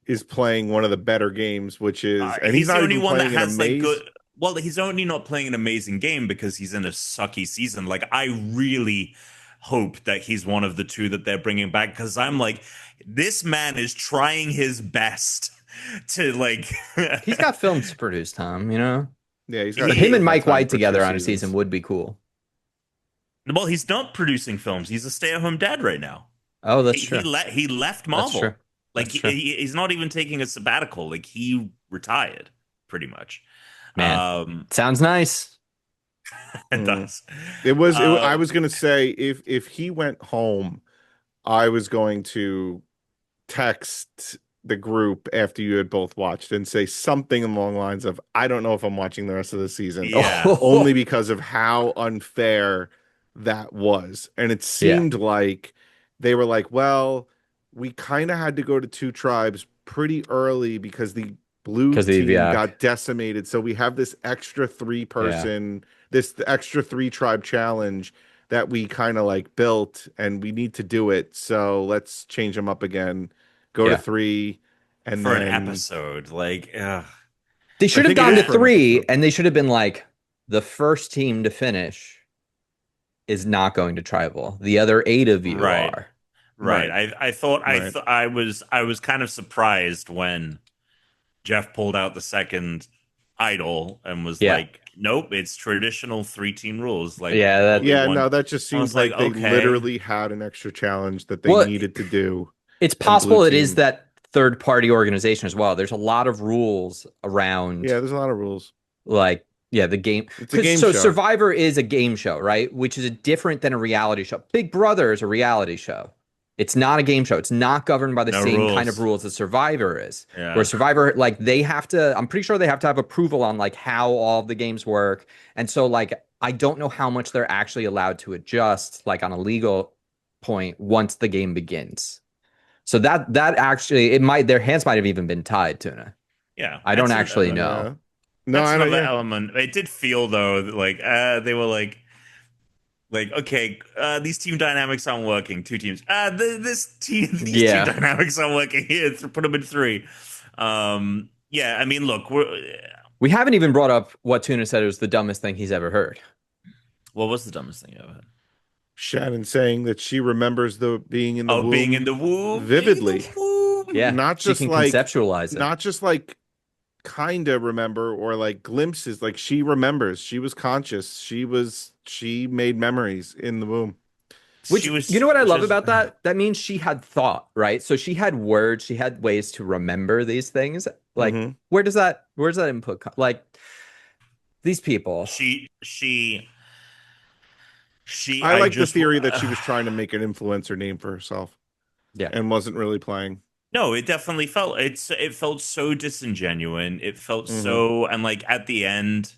is playing one of the better games, which is and he's not the only one that has like good. Well, he's only not playing an amazing game because he's in a sucky season. Like, I really hope that he's one of the 2 that they're bringing back, because I'm like, this man is trying his best to, like. He's got films to produce, Tom. You know. Yeah, he's got him and Mike White together on a season would be cool. Well, he's not producing films. He's a stay-at-home dad right now. Oh, that's true. He left Marvel. That's true. Like, he's not even taking a sabbatical. Like, he retired, pretty much. Man, sounds nice. It does. I was going to say, if he went home, I was going to text the group after you had both watched and say something along the lines of, I don't know if I'm watching the rest of the season. Yeah. Only because of how unfair that was. And it seemed like they were like, well, we kind of had to go to 2 tribes pretty early because the blue team got decimated. So we have this extra 3-person, this extra 3-tribe challenge that we kind of like built, and we need to do it. So let's change them up again. Go to 3. and for then an episode. Like, they should have gone to 3, and they should have been like, the first team to finish is not going to tribal. The other 8 of you are. Right. I thought I was kind of surprised when Jeff pulled out the second idol and was like, nope, it's traditional 3-team rules. Like, that just seems like they literally had an extra challenge that they needed to do. It's possible it is that third-party organization as well. There's a lot of rules around. Yeah, there's a lot of rules. Like, the game. It's a game show. So Survivor is a game show, right? Which is different than a reality show. Big Brother is a reality show. It's not a game show. It's not governed by the same kind of rules as Survivor is. Yeah. Where Survivor, like, they have to, I'm pretty sure they have to have approval on, like, how all of the games work. And so, like, I don't know how much they're actually allowed to adjust, like, on a legal point once the game begins. So that actually, their hands might have even been tied, Tuna. Yeah. I don't actually know. Yeah. No, that's I don't. Another element. It did feel, though, like, they were like, okay, these team dynamics aren't working. 2 teams. These team dynamics aren't working here. Put them in 3. I mean, look, we haven't even brought up what Tuna said was the dumbest thing he's ever heard. What was the dumbest thing you ever heard? Shannon saying that she remembers being in the womb, being in the womb vividly. Yeah, not just she can like conceptualize it. Not just like kind of remember or like glimpses. Like, she remembers. She was conscious. She made memories in the womb. You know what I love about that? That means she had thought, right? So she had words, she had ways to remember these things. Like, where's that input like, these people. I like the theory that she was trying to make an influencer name for herself. Yeah. And wasn't really playing. No, it definitely felt it felt so disingenuous. It felt so, and like at the end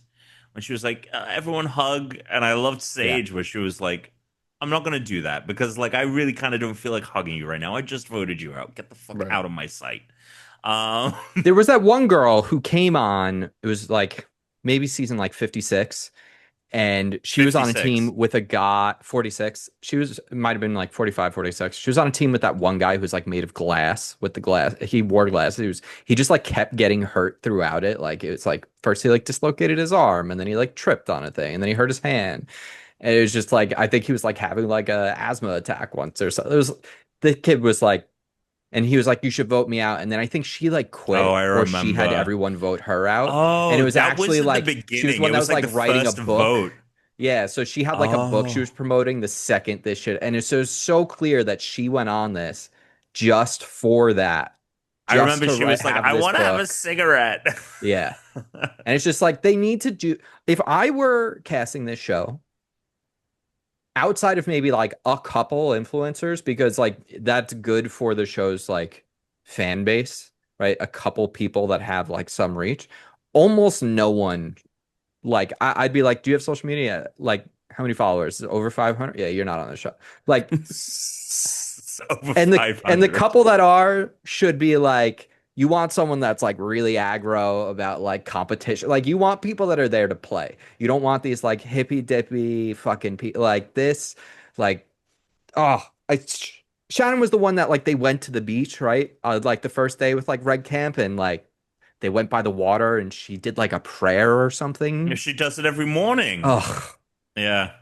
when she was like, everyone hug, and I loved Sage where she was like, I'm not gonna do that because, like, I really kind of don't feel like hugging you right now. I just voted you out. Get the fuck out of my sight. There was that one girl who came on, it was like maybe season like 56, and she 56. Was on a team with a guy, 46. It might have been like 45, 46. She was on a team with that one guy who's like made of glass with the glass. He wore glasses. He just like kept getting hurt throughout it. Like, it's like, first he like dislocated his arm, and then he like tripped on a thing, and then he hurt his hand. And it was just like, I think he was like having like a asthma attack once or something. The kid was like, and he was like, you should vote me out. And then I think she like quit, or she had everyone vote her out. And it was actually like, she was one that was like writing a book. Vote. Yeah, so she had like a book she was promoting the second this shit. And it's so clear that she went on this just for that. I remember she was like, I want to have a cigarette. Yeah. And it's just like, they need to do, if I were casting this show, outside of maybe like a couple influencers, because like that's good for the show's like fan base, right? A couple people that have like some reach. Almost no one, like, I'd be like, do you have social media? Like, how many followers? Over 500? Yeah, you're not on the show. Like, and the couple that should be like, you want someone that's like really aggro about like competition. Like, you want people that are there to play. You don't want these like hippy dippy fucking people like this. Like, Shannon was the one that like they went to the beach, right? Like the first day with like Red Camp, and like they went by the water and she did like a prayer or something. Yeah, she does it every morning. Oh, yeah.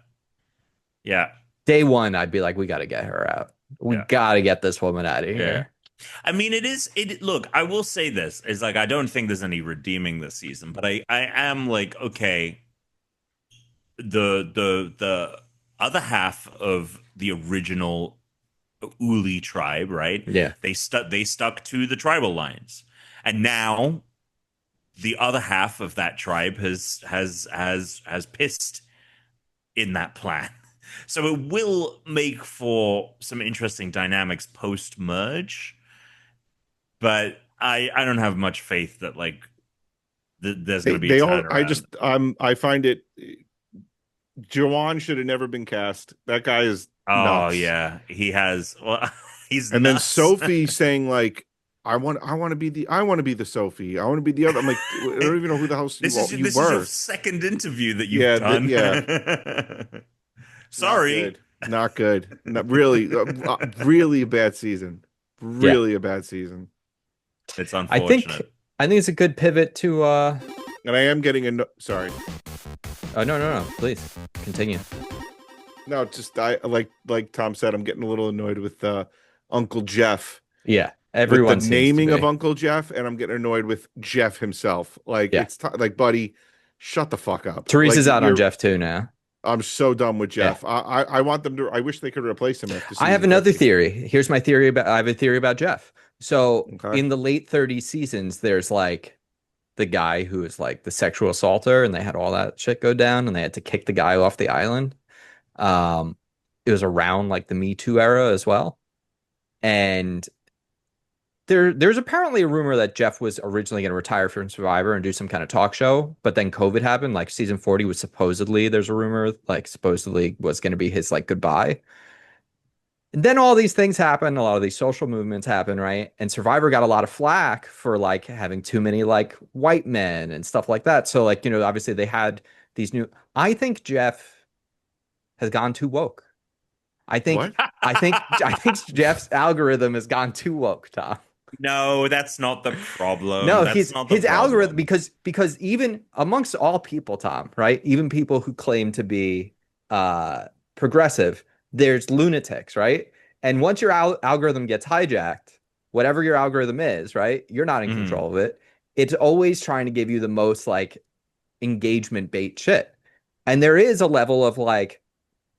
Yeah. Day one, I'd be like, we got to get her out. We got to get this woman out of here. Yeah. I mean, look, I will say this is like, I don't think there's any redeeming this season, but I am like, okay, the other half of the original Uli tribe, right? Yeah. They stuck to the tribal lines. And now the other half of that tribe has pissed in that plan. So it will make for some interesting dynamics post-merge. But I don't have much faith that like there's going to be a turnaround. I find it. Jawan should have never been cast. That guy is nuts. Yeah, he has. Well, he's and nuts. Then Sophie saying like, I want to be the Sophie. I want to be the other. I'm like, I don't even know who the hell you were. This is your second interview that you've done. Sorry, not good. Not really, really a bad season. Really a bad season. It's I think unfortunate. it's a good pivot to And I am getting sorry. Oh no, please continue. No, just I like Tom said, I'm getting a little annoyed with Uncle Jeff. Yeah, With the everyone seems to naming be. of Uncle Jeff, and I'm getting annoyed with Jeff himself. Like Yeah. it's like, buddy, shut the fuck up. Teresa's Like, out on Jeff too now. I'm so done with Jeff. Yeah. I want them to. I wish they could replace him after. I have season another 50. theory. Here's my theory about. I have a theory about Jeff. So Okay. in the late 30s seasons, there's like the guy who is like the sexual assaulter, and they had all that shit go down, and they had to kick the guy off the island. It was around like the Me Too era as well, and there's apparently a rumor that Jeff was originally going to retire from Survivor and do some kind of talk show, but then COVID happened. Like season 40 was supposedly, there's a rumor, like supposedly was going to be his like goodbye. And then all these things happen, a lot of these social movements happen, right? And Survivor got a lot of flack for like having too many like white men and stuff like that. So like, obviously they had these new. I think Jeff has gone too woke. I think Jeff's algorithm has gone too woke, Tom. No, that's not the problem. No, that's not the his problem. algorithm because even amongst all people, Tom, right? Even people who claim to be progressive, there's lunatics, right? And once your algorithm gets hijacked, whatever your algorithm is, right? You're not in control of it. It's always trying to give you the most like engagement bait shit. And there is a level of like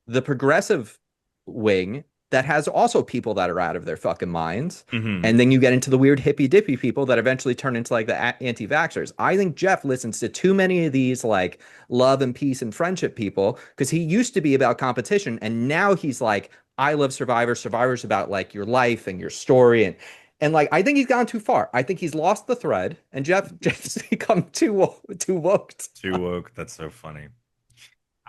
the progressive wing that has also people that are out of their fucking minds. And then you get into the weird hippy dippy people that eventually turn into like the anti-vaxxers. I think Jeff listens to too many of these like love and peace and friendship people because he used to be about competition. And now he's like, I love Survivor. Survivor's about like your life and your story. And like, I think he's gone too far. I think he's lost the thread and Jeff's become too woke. Too woke. That's so funny.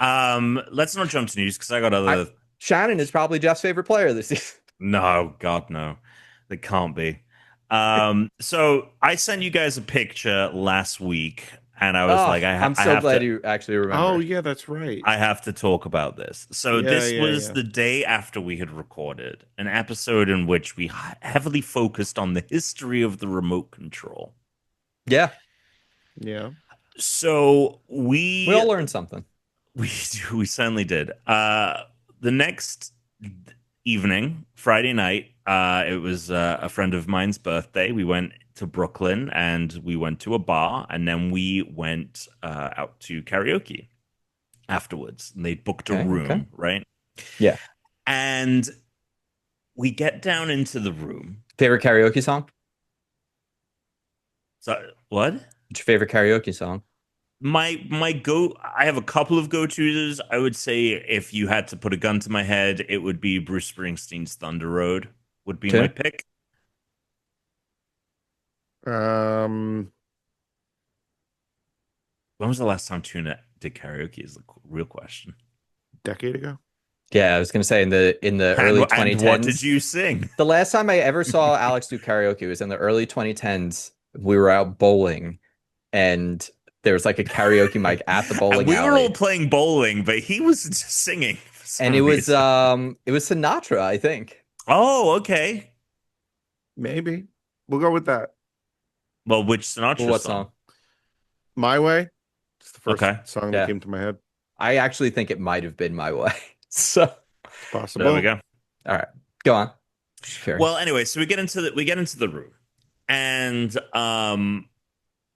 Let's not jump to news because I got other. Shannon is probably Jeff's favorite player this season. No, God, no. It can't be. So I sent you guys a picture last week, and I was like, I'm so glad you actually remember. Oh, yeah, that's right. I have to talk about this. So this was the day after we had recorded an episode in which we heavily focused on the history of the remote control. Yeah. Yeah. So we all learned something. We certainly did. The next evening, Friday night, it was a friend of mine's birthday. We went to Brooklyn and we went to a bar, and then we went out to karaoke afterwards. And they booked a room, right? Yeah. And we get down into the room. Favorite karaoke song? So what? What's your favorite karaoke song? I have a couple of go-tos. I would say if you had to put a gun to my head, it would be Bruce Springsteen's Thunder Road would be my pick. When was the last time Tuna did karaoke is the real question. Decade ago? Yeah, I was gonna say in the early 2010s. And what did you sing? The last time I ever saw Alex do karaoke was in the early 2010s. We were out bowling and there was like a karaoke mic at the bowling alley. We were all playing bowling, but he was just singing. And it was Sinatra, I think. Oh, okay. Maybe. We'll go with that. Well, which Sinatra song? My Way. It's the first song that came to my head. I actually think it might have been My Way. So possible. There we go. All right. Go on. Sure. Well, anyway, so we get into the room.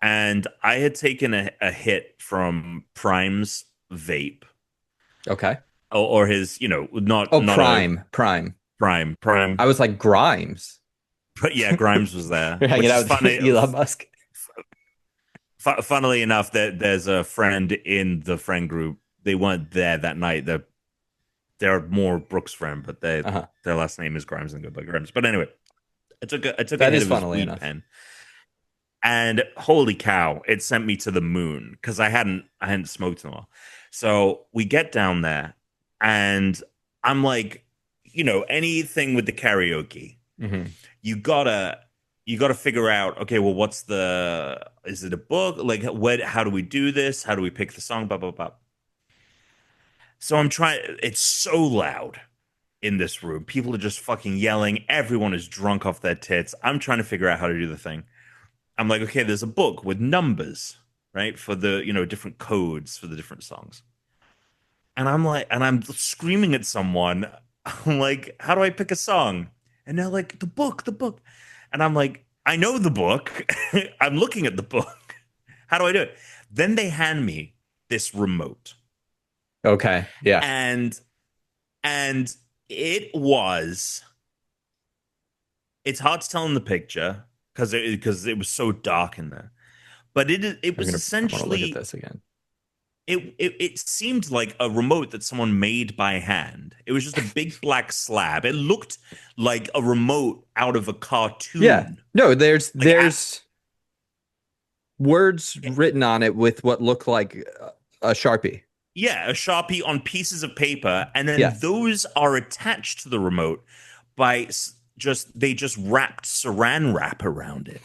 And I had taken a hit from Prime's vape. Okay. Or his, not Prime. I was like Grimes. But yeah, Grimes was there. Hanging out with Elon Musk. Funnily enough, there's a friend in the friend group. They weren't there that night. They're more Brooks' friend, but their last name is Grimes and go by Grimes. But anyway, I took a hit of his weed pen. And holy cow, it sent me to the moon because I hadn't smoked in a while. So we get down there and I'm like, anything with the karaoke, you gotta figure out, okay, well, is it a book? Like, how do we do this? How do we pick the song? Blah, blah, blah. So I'm trying, it's so loud in this room. People are just fucking yelling. Everyone is drunk off their tits. I'm trying to figure out how to do the thing. I'm like, okay, there's a book with numbers, right, for the different codes for the different songs. And I'm like, and I'm screaming at someone. I'm like, how do I pick a song? And they're like, the book, the book. And I'm like, I know the book. I'm looking at the book. How do I do it? Then they hand me this remote. Okay. Yeah. And it's hard to tell in the picture because it was so dark in there. But it was essentially, look at this again. It seemed like a remote that someone made by hand. It was just a big black slab. It looked like a remote out of a cartoon. Yeah. No, there's words written on it with what looked like a Sharpie. Yeah, a Sharpie on pieces of paper, and then those are attached to the remote by they just wrapped saran wrap around it.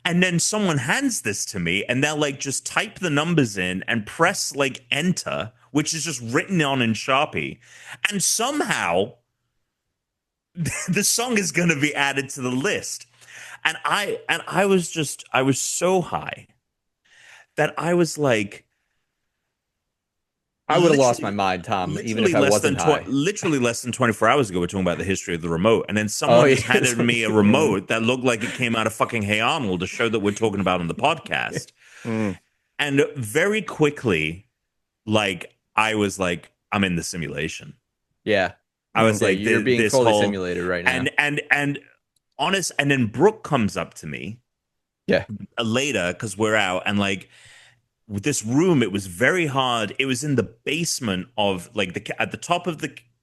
And then someone hands this to me, and they'll like just type the numbers in and press like enter, which is just written on in Sharpie. And somehow the song is going to be added to the list. And I was so high that I was like, I would have lost my mind, Tom, even if I wasn't high. Literally less than 24 hours ago, we're talking about the history of the remote. And then someone just handed me a remote that looked like it came out of fucking Hey Arnold, a show that we're talking about on the podcast. And very quickly, like, I was like, I'm in the simulation. Yeah. I was like, you're being fully simulated right now. And honest, and then Brooke comes up to me. Yeah. Later, because we're out, and like, with this room, it was very hard. It was in the basement of like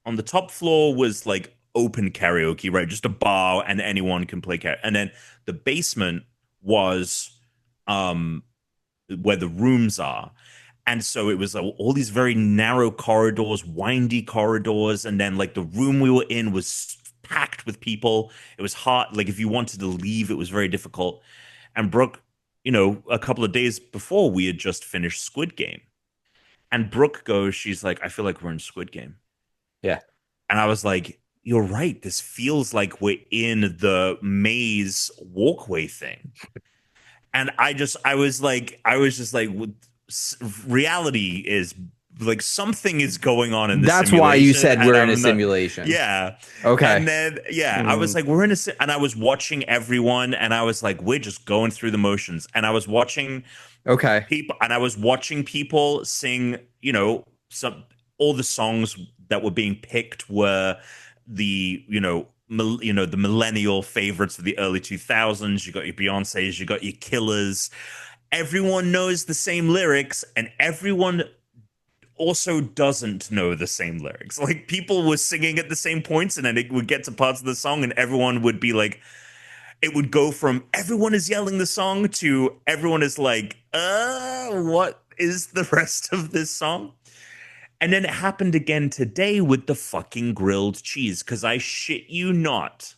on the top floor was like open karaoke, right? Just a bar and anyone can play karaoke. And then the basement was where the rooms are. And so it was all these very narrow corridors, windy corridors. And then like the room we were in was packed with people. It was hot. Like if you wanted to leave, it was very difficult. And Brooke, a couple of days before, we had just finished Squid Game. And Brooke goes, she's like, I feel like we're in Squid Game. Yeah. And I was like, you're right. This feels like we're in the maze walkway thing. And I was just like, reality is like something is going on in this That's simulation. why you said we're in a simulation. Yeah. Okay. And then, I was like, we're in and I was watching everyone, and I was like, we're just going through the motions. And I was watching people sing, all the songs that were being picked were the, the millennial favorites of the early 2000s. You got your Beyoncés, you got your Killers. Everyone knows the same lyrics, and everyone also doesn't know the same lyrics. Like people were singing at the same points, and then it would get to parts of the song and everyone would be like, it would go from everyone is yelling the song to everyone is like, what is the rest of this song? And then it happened again today with the fucking grilled cheese. Cause I shit you not,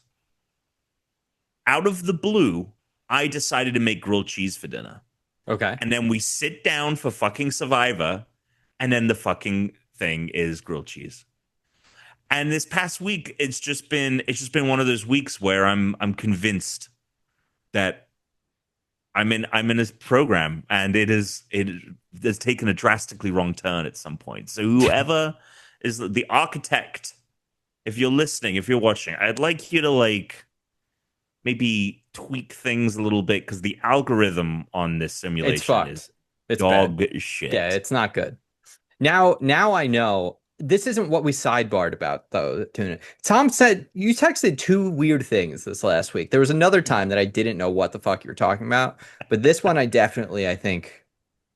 out of the blue, I decided to make grilled cheese for dinner. Okay. And then we sit down for fucking Survivor, and then the fucking thing is grilled cheese. And this past week, it's just been one of those weeks where I'm convinced that I'm in this program, and it has taken a drastically wrong turn at some point. So whoever is the architect, if you're listening, if you're watching, I'd like you to like maybe tweak things a little bit, because the algorithm on this simulation is dog shit. Yeah, it's not good. Now I know this isn't what we sidebarred about, though, Tuna. Tom said you texted two weird things this last week. There was another time that I didn't know what the fuck you were talking about, but this one I think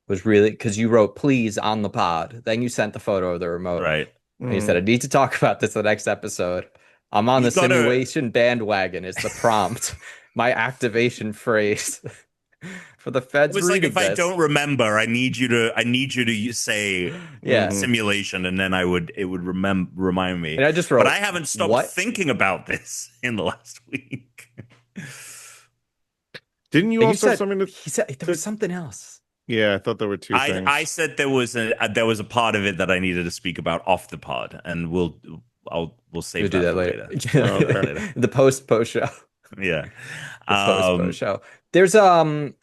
was really, because you wrote please on the pod. Then you sent the photo of the remote. Right. And you said, I need to talk about this the next episode. I'm on the simulation bandwagon is the prompt. My activation phrase. For the feds, it was like, if I don't remember, I need you to say simulation, and then it would remind me. And I just wrote, but I haven't stopped thinking about this in the last week. Didn't you also said, something? He said there was something else. Yeah, I thought there were two things. I said there was a part of it that I needed to speak about off the pod, and we'll save do that later. later. The post show. Yeah. The post show. There's so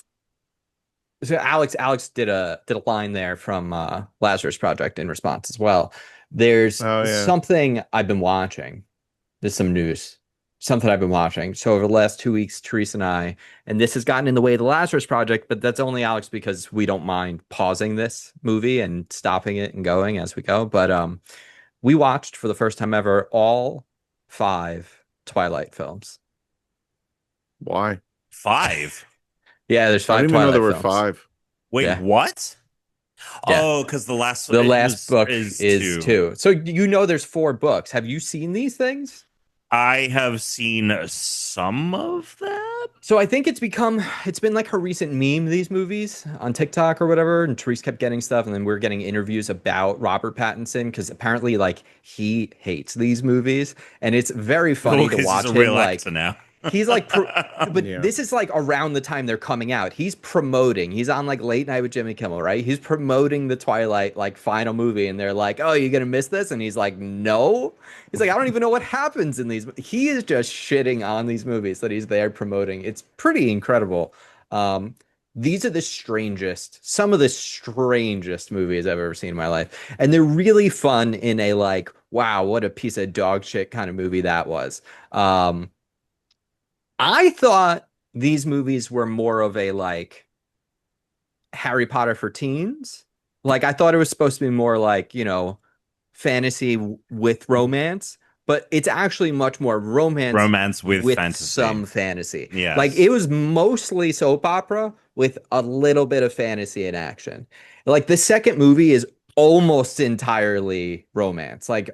Alex did a line there from Lazarus Project in response as well. There's something I've been watching. There's some news. Something I've been watching. So over the last 2 weeks, Teresa and I, and this has gotten in the way of the Lazarus Project, but that's only, Alex, because we don't mind pausing this movie and stopping it and going as we go. But we watched for the first time ever all 5 Twilight films. Why? 5? Yeah, there's 5 I didn't even know there were 5. Wait, what? Yeah. Oh, because the last book is 2. So there's 4 books. Have you seen these things? I have seen some of that. So I think it's been like a recent meme, these movies on TikTok or whatever. And Therese kept getting stuff. And then we're getting interviews about Robert Pattinson because apparently like he hates these movies. And it's very funny to watch him like now. He's like, but this is like around the time they're coming out. He's promoting. He's on like Late Night with Jimmy Kimmel, right? He's promoting the Twilight like final movie, and they're like, "Oh, you're gonna miss this," and he's like, "No." He's like, "I don't even know what happens in these." He is just shitting on these movies that he's there promoting. It's pretty incredible. These are some of the strangest movies I've ever seen in my life, and they're really fun in a like, wow, what a piece of dog shit kind of movie that was. I thought these movies were more of a like Harry Potter for teens. Like I thought it was supposed to be more like, fantasy with romance, but it's actually much more romance with fantasy. Some fantasy. Yeah. Like it was mostly soap opera with a little bit of fantasy and action. Like the second movie is almost entirely romance. Like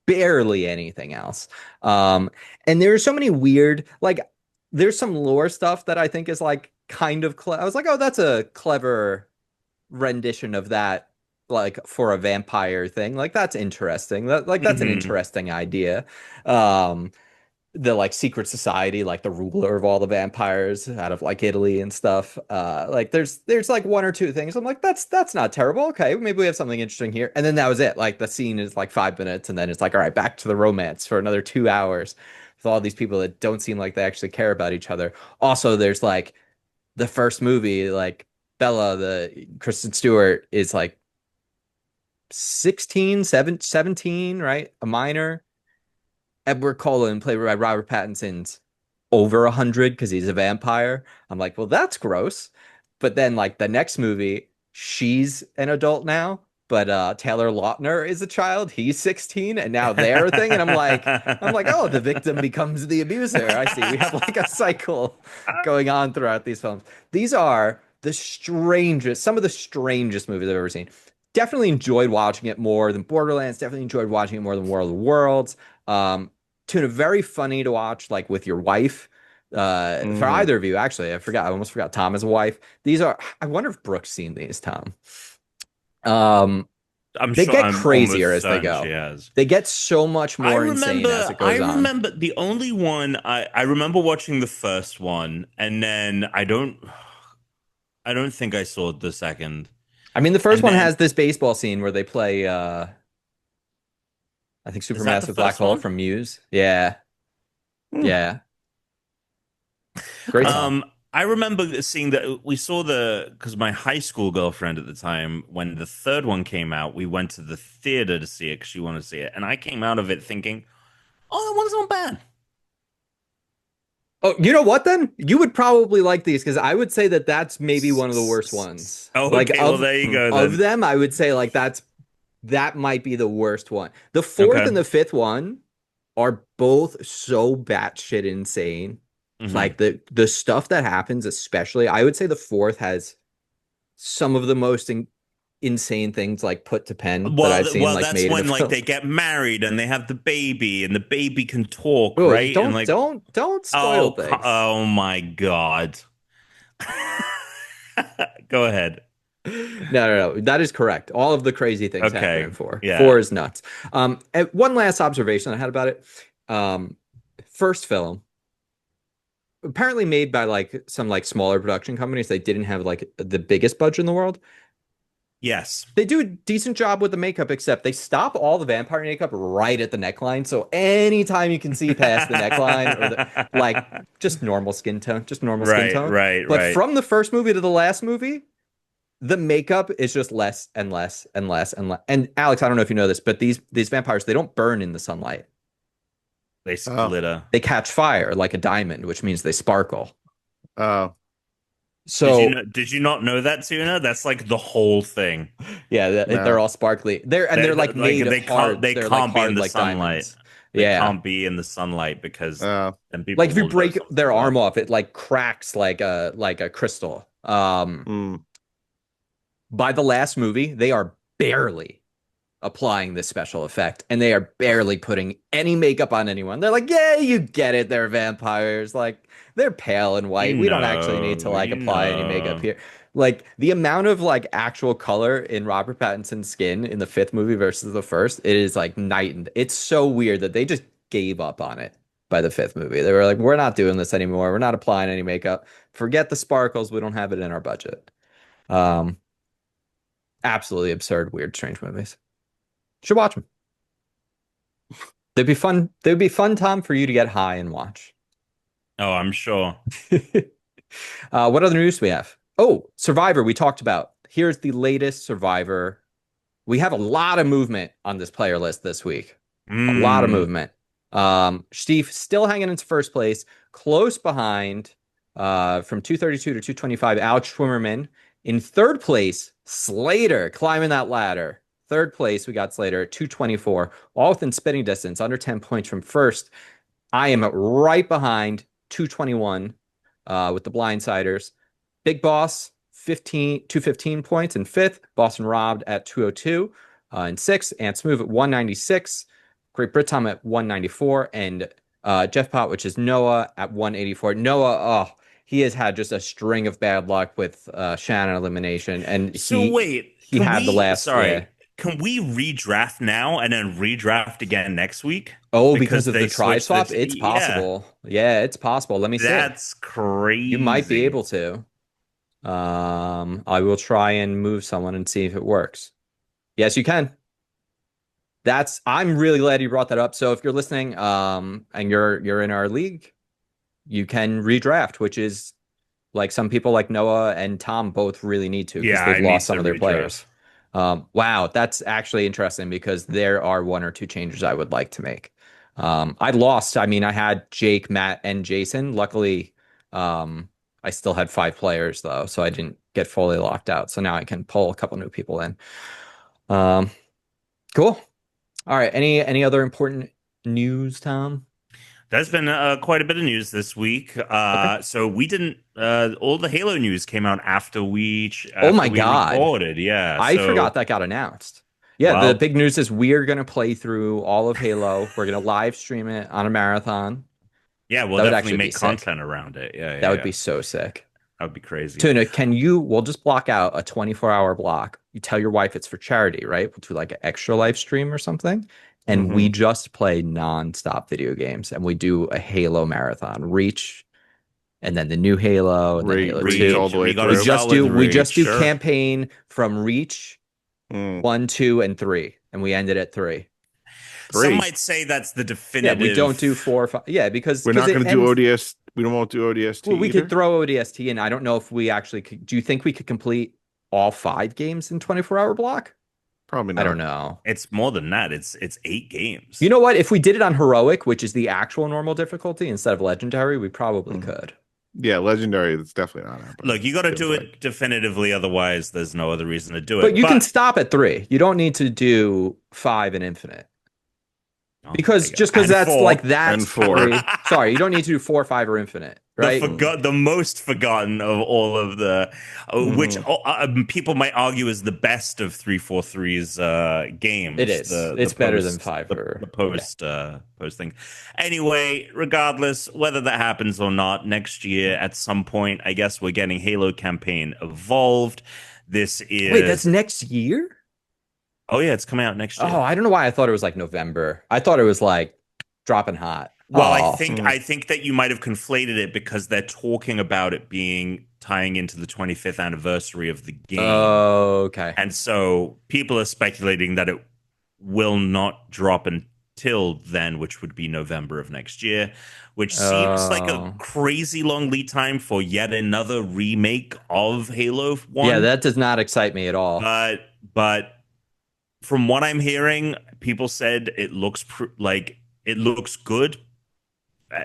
barely anything else. And there's so many weird, like there's some lore stuff that I think is like kind of I was like, oh, that's a clever rendition of that, like for a vampire thing. Like that's interesting. That's an interesting idea. The like secret society, like the ruler of all the vampires out of like Italy and stuff. Like there's like 1 or 2 things. I'm like, that's not terrible. Okay, maybe we have something interesting here. And then that was it. Like the scene is like 5 minutes, and then it's like, all right, back to the romance for another 2 hours with all these people that don't seem like they actually care about each other. Also, there's like the first movie, like Bella, the Kristen Stewart, is like 17, right? A minor. Edward Cullen, played by Robert Pattinson's over 100 because he's a vampire. I'm like, well, that's gross. But then, like the next movie, she's an adult now, but Taylor Lautner is a child. He's 16, and now they're a thing. And I'm like, oh, the victim becomes the abuser. I see. We have like a cycle going on throughout these films. These are some of the strangest movies I've ever seen. Definitely enjoyed watching it more than Borderlands. Definitely enjoyed watching it more than War of the Worlds. Tuna, very funny to watch, like with your wife. For either of you, actually, I almost forgot Tom as a wife. I wonder if Brooke's seen these, Tom. They get crazier as they go. They get so much more insane as it goes on. I remember the only one I remember watching the first one, and then I don't think I saw the second. I mean, the first one has this baseball scene where they play I think Supermassive Black Hole from Muse. Yeah. Yeah. Great song. I remember seeing that we saw because my high school girlfriend at the time, when the third one came out, we went to the theater to see it because she wanted to see it. And I came out of it thinking, oh, that one's not bad. Oh, you know what then? You would probably like these because I would say that that's maybe one of the worst ones. Oh, like, okay. Well, there you go. Then. Of them, I would say like that might be the worst one. The fourth and the fifth one are both so batshit insane. Mm-hmm. Like the stuff that happens, especially, I would say the fourth has some of the most insane things like put to pen that I've seen. Well, like, that's when like they get married and they have the baby and the baby can talk, Ooh, right? Don't and, like, don't spoil things. Oh my god! Go ahead. No. That is correct. All of the crazy things happen in 4. Yeah. 4 is nuts. And one last observation I had about it. First film, apparently made by like some like smaller production companies. They didn't have like the biggest budget in the world. Yes. They do a decent job with the makeup, except they stop all the vampire makeup right at the neckline. So anytime you can see past the neckline or just normal skin tone, But Right. from the first movie to the last movie, the makeup is just less and less and less and less. And Alex, I don't know if you know this, but these vampires, they don't burn in the sunlight. They splitter. They catch fire like a diamond, which means they sparkle. Oh. So did you not know that, Tuna? That's like the whole thing. Yeah, they're all sparkly. They're like made of hard. They can't be in the sunlight. Diamonds. They can't be in the sunlight because then people like if you break their arm off, it like cracks like a crystal. By the last movie, they are barely applying this special effect, and they are barely putting any makeup on anyone. They're like, yeah, you get it. They're vampires. Like they're pale and white. We don't actually need to like apply any makeup here. Like the amount of like actual color in Robert Pattinson's skin in the 5th movie versus the first, it is like night and it's so weird that they just gave up on it by the 5th movie. They were like, we're not doing this anymore. We're not applying any makeup. Forget the sparkles. We don't have it in our budget. Absolutely absurd, weird, strange movies. Should watch them. They'd be fun. They'd be fun, Tom, for you to get high and watch. Oh, I'm sure. What other news do we have? Oh, Survivor, we talked about. Here's the latest Survivor. We have a lot of movement on this player list this week. A lot of movement. Steve still hanging into first place, close behind from 232 to 225, Alex Schwimmerman. In third place, Slater climbing that ladder. Third place, we got Slater at 224, all within spitting distance, under 10 points from first. I am right behind 221 with the Blindsiders. Big Boss, 215 points in 5th. Boston Robbed at 202 in 6th. And Smooth at 196. Great Britom at 194. And Jeff Pot, which is Noah, at 184. Noah, he has had just a string of bad luck with Shannon elimination. And he had the last... Sorry. Can we redraft now and then redraft again next week? Oh, because of the try swap? It's possible. Yeah, it's possible. Let me see. That's crazy. You might be able to. I will try and move someone and see if it works. Yes, you can. I'm really glad you brought that up. So if you're listening, and you're in our league, you can redraft, which is like some people like Noah and Tom both really need to because they've lost some of their players. Wow, that's actually interesting because there are 1 or 2 changes I would like to make. I lost. I mean, I had Jake, Matt, and Jason. Luckily, I still had 5 players though, so I didn't get fully locked out. So now I can pull a couple new people in. Cool. All right. Any other important news, Tom? There's been quite a bit of news this week. So we didn't. All the Halo news came out after we. Oh my God! Recorded. Yeah, I forgot that got announced. Yeah, the big news is we're gonna play through all of Halo. We're gonna live stream it on a marathon. Yeah, we'll definitely make content around it. Yeah, that would be so sick. That would be crazy. Tuna, we'll just block out a 24-hour block. You tell your wife it's for charity, right? We'll do like an extra live stream or something. And we just play nonstop video games, and we do a Halo marathon, Reach, and then the new Halo, and then Halo 2. All the way we just do campaign from Reach 1, 2, and 3, and we ended at 3. Some might say that's the definitive. Yeah, we don't do 4 or 5. Yeah, because we're not going to do ODS. We don't want to do ODST. Well, we could throw ODST in. I don't know if we actually could. Do you think we could complete all 5 games in 24-hour block? Probably not. I don't know. It's more than that. It's 8 games. You know what? If we did it on heroic, which is the actual normal difficulty, instead of legendary, we probably could. Yeah, legendary. It's definitely not happening. Look, you got to do it definitively. Otherwise, there's no other reason to do it. But you can stop at 3. You don't need to do 5 and infinite. Because that's 4. like that. And 4. Sorry, you don't need to do 4, 5, or infinite. Right? The most forgotten of all of the, which people might argue is the best of 343's games. It is. It's better than 5 or the post thing. Anyway, regardless whether that happens or not, next year at some point, I guess we're getting Halo campaign evolved. Wait, that's next year? Oh yeah, it's coming out next year. Oh, I don't know why I thought it was like November. I thought it was like dropping hot. Well, I think that you might have conflated it because they're talking about it tying into the 25th anniversary of the game. Oh, okay. And so people are speculating that it will not drop until then, which would be November of next year, which seems like a crazy long lead time for yet another remake of Halo 1. Yeah, that does not excite me at all. But from what I'm hearing, people said it looks it looks good,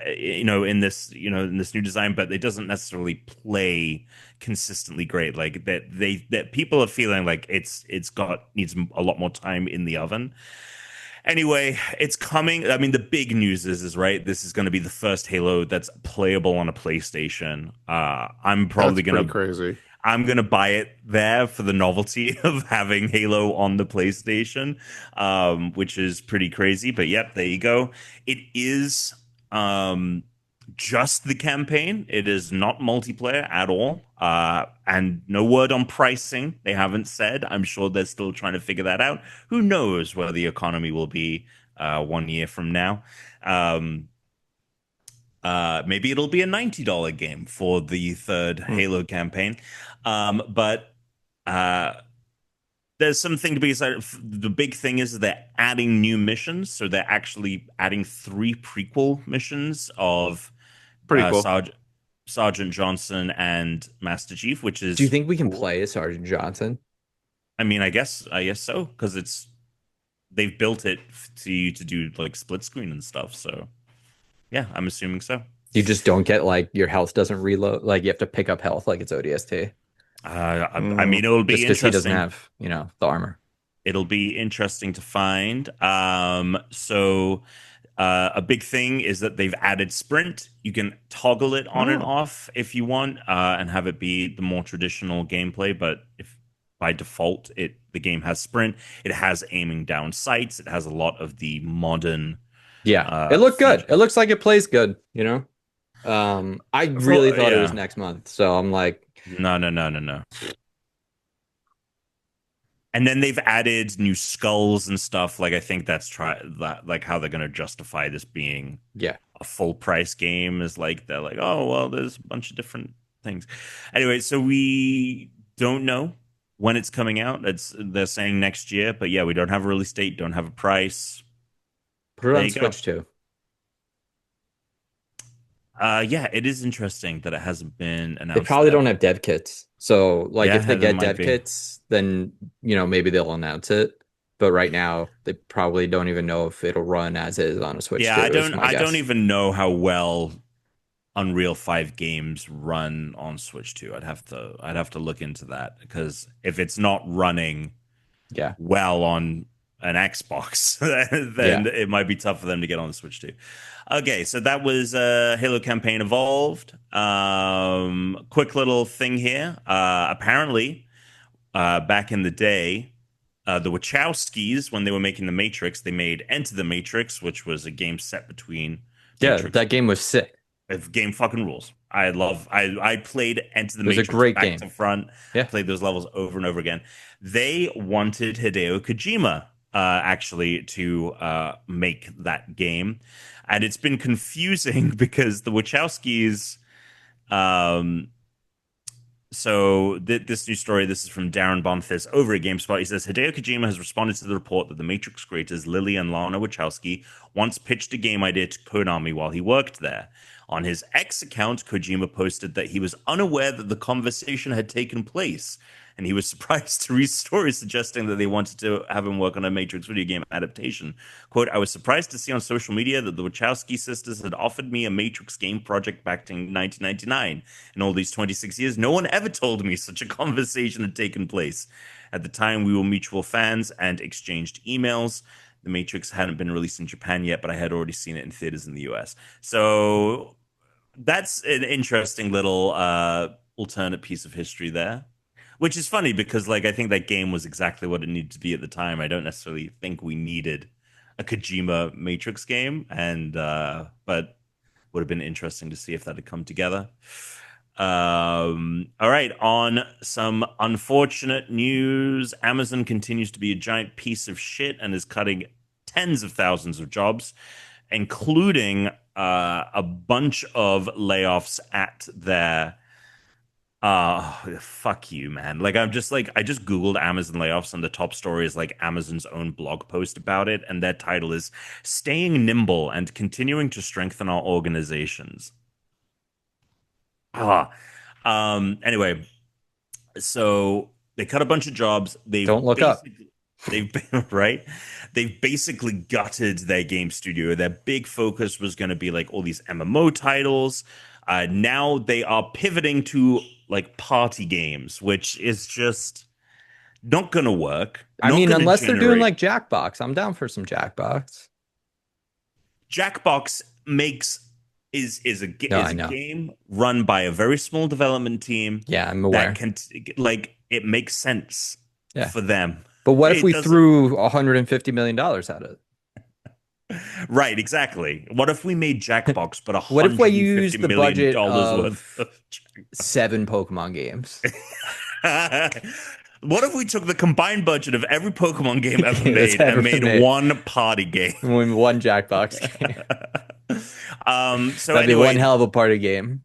in this new design, but it doesn't necessarily play consistently great. Like that people are feeling like needs a lot more time in the oven. Anyway, it's coming. I mean, the big news is right. This is going to be the first Halo that's playable on a PlayStation. I'm probably going to crazy. I'm going to buy it there for the novelty of having Halo on the PlayStation, which is pretty crazy. But yep, there you go. It is just the campaign. It is not multiplayer at all. And no word on pricing. They haven't said. I'm sure they're still trying to figure that out. Who knows where the economy will be 1 year from now. Maybe it'll be a $90 game for the third Halo campaign. But there's something to be said. The big thing is they're adding new missions. So they're actually adding 3 prequel missions of pretty cool. Sergeant Johnson and Master Chief, which is... Do you think we can play as Sergeant Johnson? I mean, I guess so, because they've built it to you to do like split screen and stuff. So yeah, I'm assuming so. You just don't get like your health doesn't reload. Like you have to pick up health like it's ODST. I mean, it'll be just interesting. He doesn't have, the armor. It'll be interesting to find. So a big thing is that they've added sprint. You can toggle it on and off if you want, and have it be the more traditional gameplay. But if by default the game has sprint, it has aiming down sights. It has a lot of the modern. Yeah, it looked good. It looks like it plays good. I really thought it was next month, so I'm like, no. And then they've added new skulls and stuff. Like I think that's like how they're going to justify this being a full price game. Is like they're like, oh well, there's a bunch of different things. Anyway, so we don't know when it's coming out. They're saying next year, but yeah, we don't have a release date, don't have a price. Put it on Switch too. Yeah, it is interesting that it hasn't been announced. They probably don't have dev kits. So like if they get dev kits, then maybe they'll announce it. But right now they probably don't even know if it'll run as is on a Switch. Yeah, I don't even know how well Unreal 5 games run on Switch 2. I'd have to look into that, because if it's not running well on an Xbox, then it might be tough for them to get on the Switch too. Okay, so that was Halo Campaign Evolved. Quick little thing here. Apparently, back in the day, the Wachowskis, when they were making The Matrix, they made Enter the Matrix, which was a game set between Matrix. That game was sick. The game fucking rules. I played Enter the Matrix. It was a great back game. To front. Yeah. Played those levels over and over again. They wanted Hideo Kojima actually to make that game, and it's been confusing because the Wachowskis. So this new story, this is from Darren Bonfils over at GameSpot. He says Hideo Kojima has responded to the report that the Matrix creators Lily and Lana Wachowski once pitched a game idea to Konami while he worked there. On his X account, Kojima posted that he was unaware that the conversation had taken place, and he was surprised to read stories suggesting that they wanted to have him work on a Matrix video game adaptation. Quote, I was surprised to see on social media that the Wachowski sisters had offered me a Matrix game project back in 1999. In all these 26 years, no one ever told me such a conversation had taken place. At the time, we were mutual fans and exchanged emails. The Matrix hadn't been released in Japan yet, but I had already seen it in theaters in the US. So that's an interesting little alternate piece of history there. Which is funny because, like, I think that game was exactly what it needed to be at the time. I don't necessarily think we needed a Kojima Matrix game, but would have been interesting to see if that had come together. All right, on some unfortunate news, Amazon continues to be a giant piece of shit and is cutting tens of thousands of jobs, including a bunch of layoffs at their fuck you, man. Like I just Googled Amazon layoffs and the top story is like Amazon's own blog post about it, and their title is Staying Nimble and Continuing to Strengthen Our Organizations. Anyway, so they cut a bunch of jobs. Don't look up. They've been right. They've basically gutted their game studio. Their big focus was going to be like all these MMO titles. Now they are pivoting to like party games, which is just not going to work. I mean, unless they're doing like Jackbox. I'm down for some Jackbox. Jackbox is a game run by a very small development team. Yeah, I'm aware. That can it makes sense for them. But what if we threw $150 million at it? Right, exactly. What if we made Jackbox, but what if we used the budget worth of 7 Pokemon games? What if we took the combined budget of every Pokemon game ever made and made one party game? One Jackbox game. So that'd be one hell of a party game.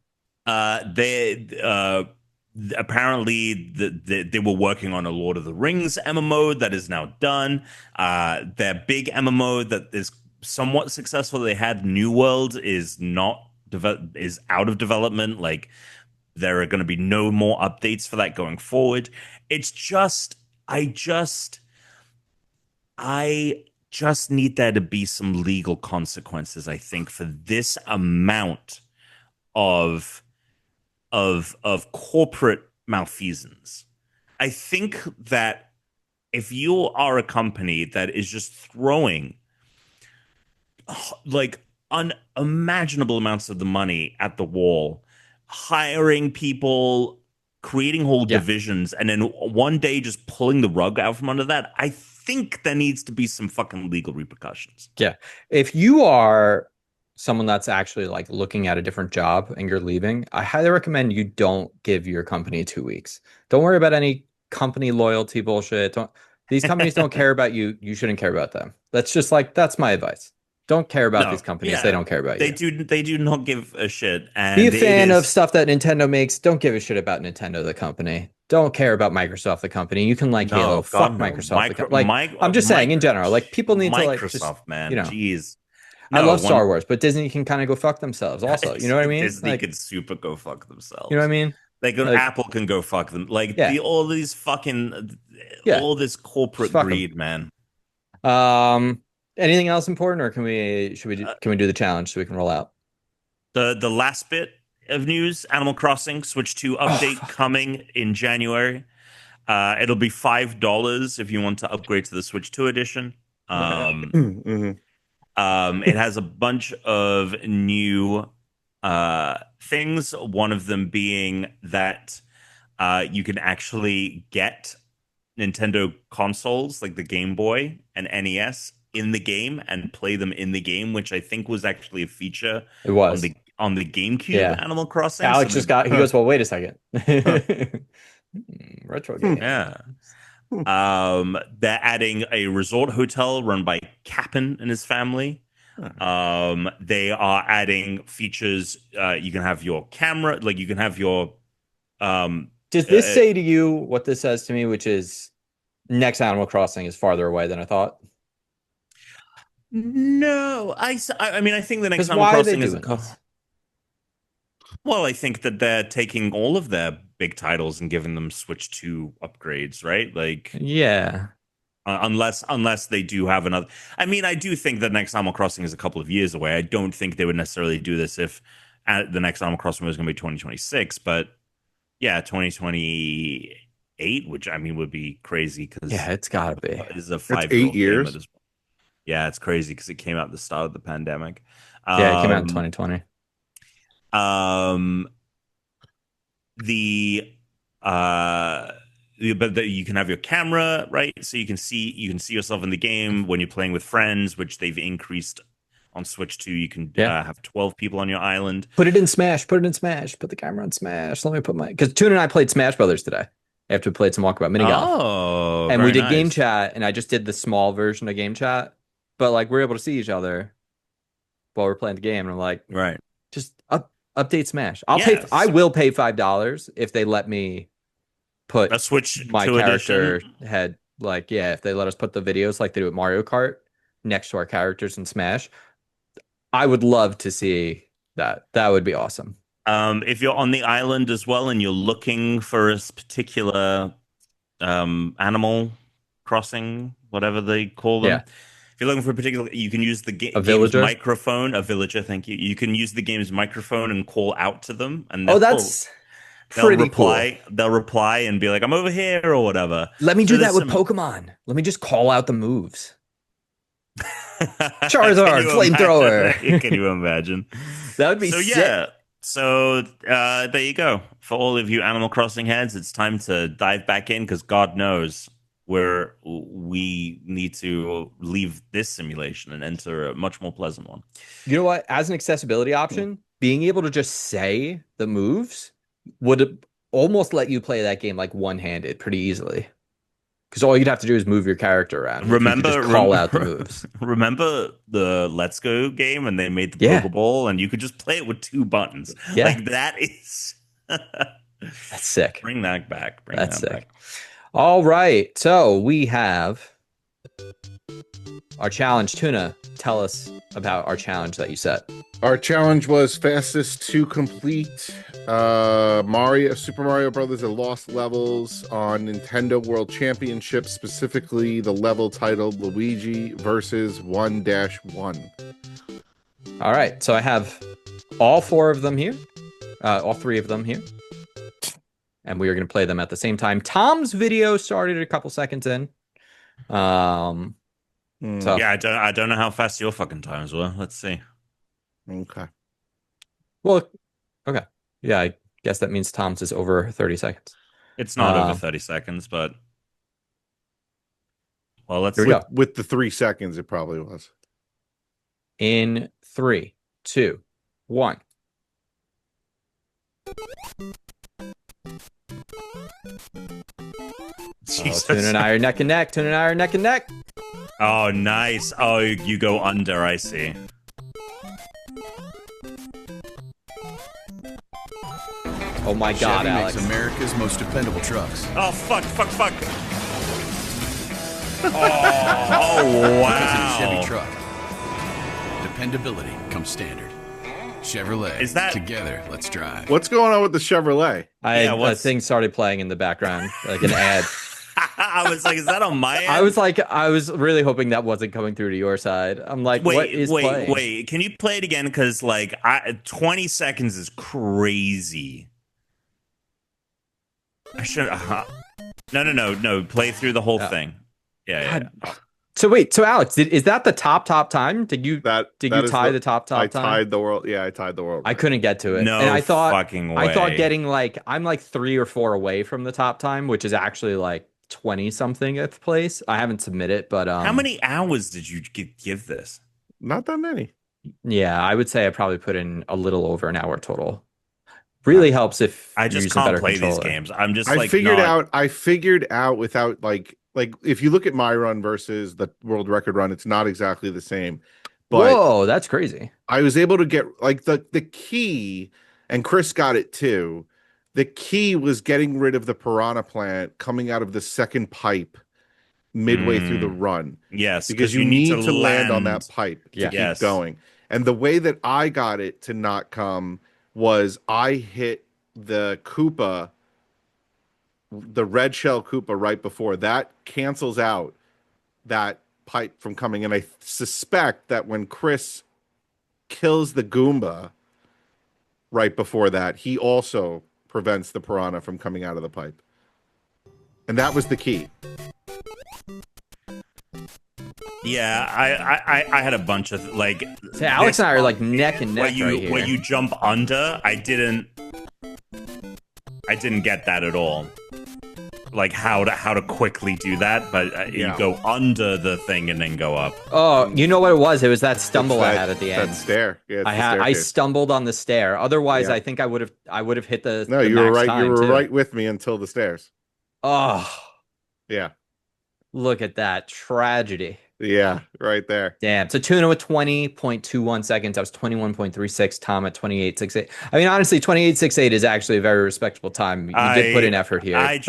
Apparently they were working on a Lord of the Rings MMO that is now done. Their big MMO that is somewhat successful they had, New World, is out of development. Like there are going to be no more updates for that going forward. It's just I just need there to be some legal consequences, I think, for this amount of corporate malfeasance. I think that if you are a company that is just throwing like unimaginable amounts of the money at the wall, hiring people, creating whole divisions, and then one day just pulling the rug out from under that, I think there needs to be some fucking legal repercussions. Yeah. If you are someone that's actually like looking at a different job and you're leaving, I highly recommend you don't give your company 2 weeks. Don't worry about any company loyalty bullshit. These companies don't care about you. You shouldn't care about them. That's my advice. Don't care about these companies. Yeah, they don't care about you. They do not give a shit. And be a fan of stuff that Nintendo makes. Don't give a shit about Nintendo, the company. Don't care about Microsoft, the company. You can like Halo. Fuck Microsoft. I'm just saying in general. Like people need to like Microsoft, man. Jeez. I love Star Wars, but Disney can kind of go fuck themselves also. You know what I mean? Disney can super go fuck themselves. You know what I mean? Apple can go fuck them. All these fucking all this corporate greed, man. Anything else important, or can we do the challenge so we can roll out? The last bit of news: Animal Crossing Switch 2 update coming in January. It'll be $5 if you want to upgrade to the Switch 2 edition. It has a bunch of new things. One of them being that you can actually get Nintendo consoles like the Game Boy and NES in the game and play them in the game, which I think was actually a feature. It was on the GameCube Animal Crossing. Alex he goes, well, wait a second. Retro game. Yeah. They're adding a resort hotel run by Cap'n and his family. They are adding features. You can have your camera, like you can have your does this say to you what this says to me, which is next Animal Crossing is farther away than I thought? No, I mean, I think the next Animal Crossing is well, I think that they're taking all of their big titles and giving them Switch 2 upgrades, right? Like, yeah. Unless they do have another. I mean, I do think that next Animal Crossing is a couple of years away. I don't think they would necessarily do this if the next Animal Crossing was going to be 2026. But yeah, 2028, which I mean would be crazy because it's got to be. It's a 5 years. Yeah, it's crazy because it came out at the start of the pandemic. It came out in 2020. But you can have your camera, right? So you can see yourself in the game when you're playing with friends, which they've increased on Switch 2. You can have 12 people on your island. Put it in Smash. Put the camera in Smash. Let me put because Tuna and I played Smash Brothers today after we played some Walkabout mini golf. And we did game chat, and I just did the small version of game chat. But like we're able to see each other. while we're playing the game, and I'm like, right, just update Smash. I will pay $5 if they let me put a Switch my to character edition. head. Like, yeah, if they let us put the videos like they do at Mario Kart next to our characters in Smash, I would love to see that. That would be awesome. If you're on the island as well and you're looking for a particular Animal Crossing, whatever they call them. Yeah. If you're looking for a particular, you can use the game's microphone. A villager, thank you. You can use the game's microphone and call out to them, and that's pretty reply. Cool. They'll reply and be like, "I'm over here" or whatever. Let me do that with Pokemon. Let me just call out the moves. Charizard, flamethrower. Can you imagine? That would be sick. Yeah. So there you go. For all of you Animal Crossing heads, it's time to dive back in because God knows where we need to leave this simulation and enter a much more pleasant one. You know what? As an accessibility option, being able to just say the moves would almost let you play that game like one-handed pretty easily. Because all you'd have to do is move your character around. Remember, just call out the moves. Remember the Let's Go game and they made the Pokeball and you could just play it with 2 buttons. Yeah. Like that is that's sick. Bring that back. That's sick. Back. All right. So we have our challenge. Tuna, tell us about our challenge that you set. Our challenge was fastest to complete Super Mario Brothers: The Lost Levels on Nintendo World Championship, specifically the level titled Luigi versus 1-1. All right, so I have all 4 of them here, all 3 of them here, and we are going to play them at the same time. Tom's video started a couple seconds in. So yeah, I don't know how fast your fucking times were. Let's see. Okay. Well, okay. Yeah, I guess that means Tom's is over 30 seconds. It's not over 30 seconds, but well, let's with the 3 seconds it probably was. In 3, 2, 1. Tuna and I are neck and neck. Oh, nice. Oh, you go under, I see. Oh my God, Alex. Makes America's most dependable trucks. Oh, fuck. Oh, wow. Because in a Chevy truck, dependability comes standard. Chevrolet. Is that together? Let's drive. What's going on with the Chevrolet? A thing started playing in the background, like an ad. I was like, is that on my end? I was really hoping that wasn't coming through to your side. I'm like, what is playing? Wait. Can you play it again? Because 20 seconds is crazy. I should. No. Play through the whole thing. Yeah. So wait. So Alex, is that the top time? Did you tie the top time? I tied the world. Yeah, I tied the world. I couldn't get to it. No, and I thought fucking way. I thought getting I'm like 3 or 4 away from the top time, which is actually like 20 something at the place. I haven't submitted, but how many hours did you give this? Not that many. Yeah, I would say I probably put in a little over an hour total. Really helps if I just can't play these games. I'm just I figured out without like if you look at my run versus the world record run, it's not exactly the same. But whoa, that's crazy. I was able to get like the key, and Chris got it too. The key was getting rid of the piranha plant coming out of the second pipe midway through the run. Yes, because you need to land on that pipe to keep going. And the way that I got it to not come was I hit the Koopa, the red shell Koopa right before. That cancels out that pipe from coming. And I suspect that when Chris kills the Goomba right before that, he also prevents the piranha from coming out of the pipe. And that was the key. Yeah, I had a bunch of So Alex and I are like neck and neck right here. Where you jump under, I didn't get that at all. Like how to quickly do that, but you go under the thing and then go up. Oh, you know what it was? It was that stumble I had at the end. That stair. Yeah, I stumbled on the stair. Otherwise, I think I would have hit the. No, you were right. You were right with me until the stairs. Oh, yeah. Look at that tragedy. Yeah, right there. Damn. So Tuna with 20.21 seconds. I was 21.36. Tom at 28.68. I mean, honestly, 28.68 is actually a very respectable time. You did put in effort here.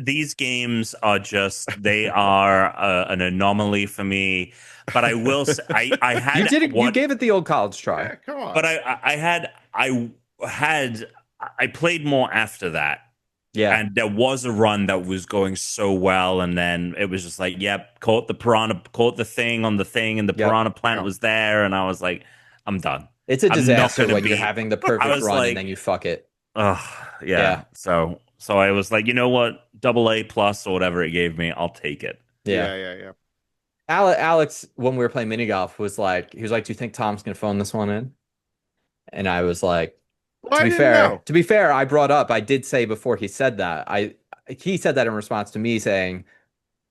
These games are they are an anomaly for me. But I will say, I had you gave it the old college try. Yeah, come on. But I played more after that. Yeah. And there was a run that was going so well, and then it was just like, yep, caught the thing on the thing, and the piranha plant was there, and I was like, I'm done. It's a disaster when you're having the perfect run and then you fuck it. Yeah. So I was like, you know what? AA+ or whatever it gave me, I'll take it. Yeah. Alex, when we were playing mini golf, he was like, do you think Tom's gonna phone this one in? And I was like, to be fair, I did say before he said that, he said that in response to me saying,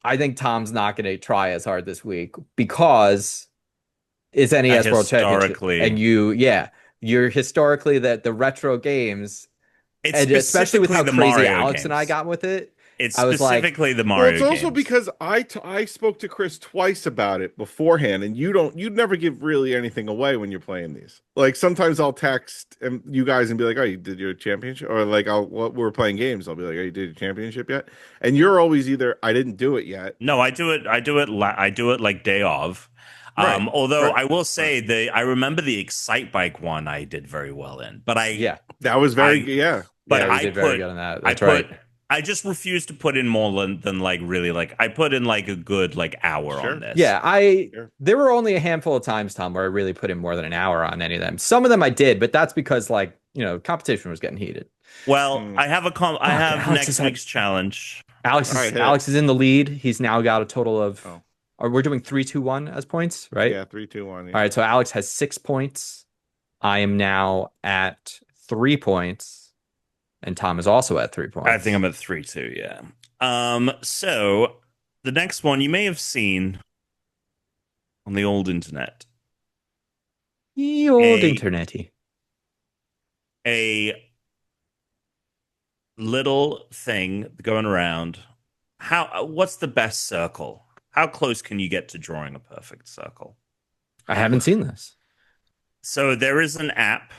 I think Tom's not going to try as hard this week because it's NES World Championship. And you're historically that the retro games, and especially with how crazy Mario Alex games. And I got with it. It's specifically the Mario games. Well, it's also because I spoke to Chris twice about it beforehand, and you'd never give really anything away when you're playing these. Like sometimes I'll text you guys and be like, "Oh, you did your championship," or like we're playing games. I'll be like, "Oh, you did your championship yet?" And you're always either, "I didn't do it yet." No, I do it like day of. Right. Although I will say I remember the Excite Bike one I did very well in, but that was very But I did very good on that. That's right. I just refused to put in more than like really like I put in like a good like hour on this. Yeah, there were only a handful of times, Tom, where I really put in more than an hour on any of them. Some of them I did, but that's because like, competition was getting heated. Well, I have next week's challenge. Alex is in the lead. He's now got a total of we're doing 3, 2, 1 as points, right? Yeah, 3, 2, 1. Yeah. All right, so Alex has 6 points. I am now at 3 points. And Tom is also at 3 points. I think I'm at 3 too, yeah. So the next one you may have seen on the old internet. The old internety. A little thing going around. What's the best circle? How close can you get to drawing a perfect circle? I haven't seen this. So there is an app.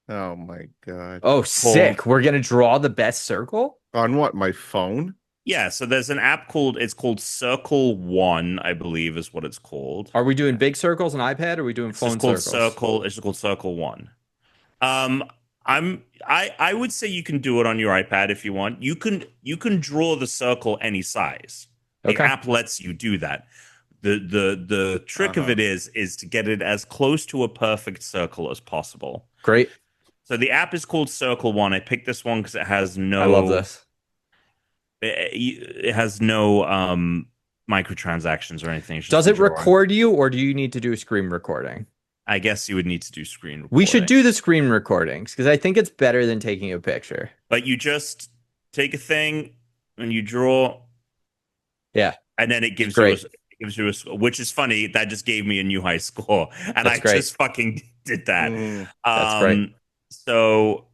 Oh my god. Oh, sick. We're going to draw the best circle? On what? My phone? Yeah, so there's an app called Circle One, I believe is what it's called. Are we doing big circles on iPad or are we doing phone circles? It's called Circle One. I would say you can do it on your iPad if you want. You can draw the circle any size. The app lets you do that. The trick of it is to get it as close to a perfect circle as possible. Great. So the app is called Circle One. I picked this one because it has no. I love this. It has no microtransactions or anything. Does it record you, or do you need to do screen recording? I guess you would need to do screen recording. We should do the screen recordings because I think it's better than taking a picture. But you just take a thing and you draw. Yeah. And then it gives you a, which is funny. That just gave me a new high score, and just fucking did that. That's great. So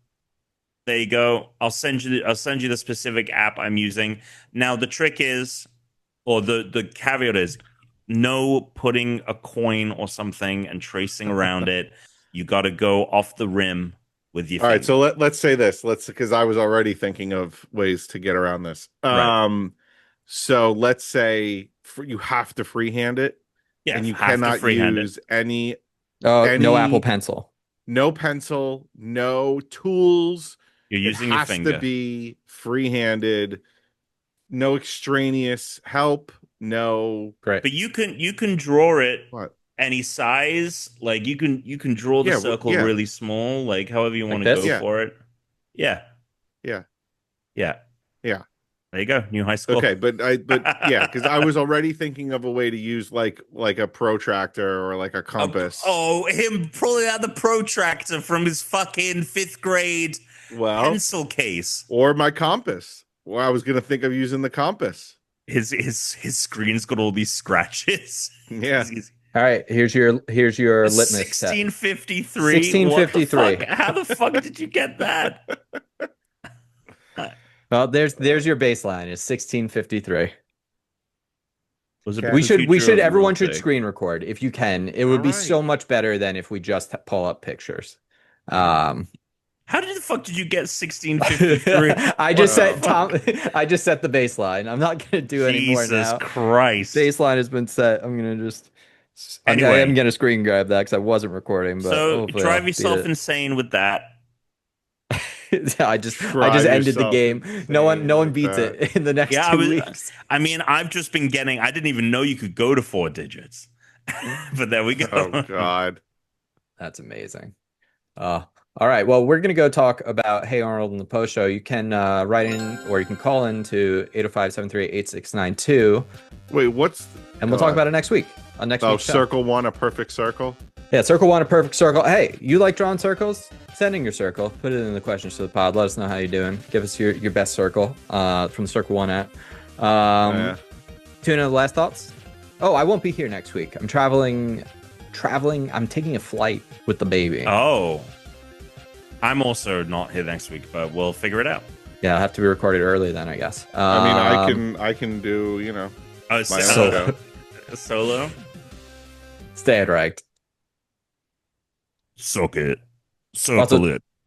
there you go. I'll send you the specific app I'm using. Now the trick is, or the caveat is, no putting a coin or something and tracing around it. You got to go off the rim with your. All right, so let's say this. Because I was already thinking of ways to get around this. Right. So let's say you have to freehand it, and you cannot use any. No Apple Pencil. No pencil, no tools. You're using your finger. It has to be freehanded. No extraneous help. No. Great. But you can draw it What? any size. Like you can draw the circle really small, like however you want to go for it. Yeah. There you go. New high score. Okay, but yeah, because I was already thinking of a way to use like a protractor or like a compass. Him pulling out the protractor from his fucking 5th grade pencil case. Or my compass. Well, I was gonna think of using the compass. His screen's got all these scratches. Yeah. All right, here's your litmus test. 1653. 1653. How the fuck did you get that? Well, there's your baseline. Is 1653. Was it Okay. We Future should of everyone should Luigi? screen record if you can. It would be so much better than if we just pull up pictures. How the fuck did you get 1653? I just set the baseline. I'm not gonna do any more now. Jesus Christ. Baseline has been set. I'm gonna just Anyway. I am gonna screen grab that because I wasn't recording. But so drive I'll yourself beat it. insane with that. I just ended the game. No one beats it in the next 2 weeks. I mean, I've just been getting. I didn't even know you could go to 4 digits, but there we go. Oh God, that's amazing. All right. Well, we're going to go talk about Hey Arnold in the post show. You can write in or you can call in to 805-738-8692. Wait, and we'll talk about it next week on next week's show. Circle one, a perfect circle? Yeah, circle one, a perfect circle. Hey, you like drawing circles? Send in your circle. Put it in the questions to the pod. Let us know how you're doing. Give us your best circle from the Circle One app. Tuna, last thoughts? Oh, I won't be here next week. I'm traveling. I'm taking a flight with the baby. Oh. I'm also not here next week, but we'll figure it out. Yeah, I'll have to be recorded early then, I guess. I mean, I can do, my own solo. Stay at ranked. Suck it. Circle it.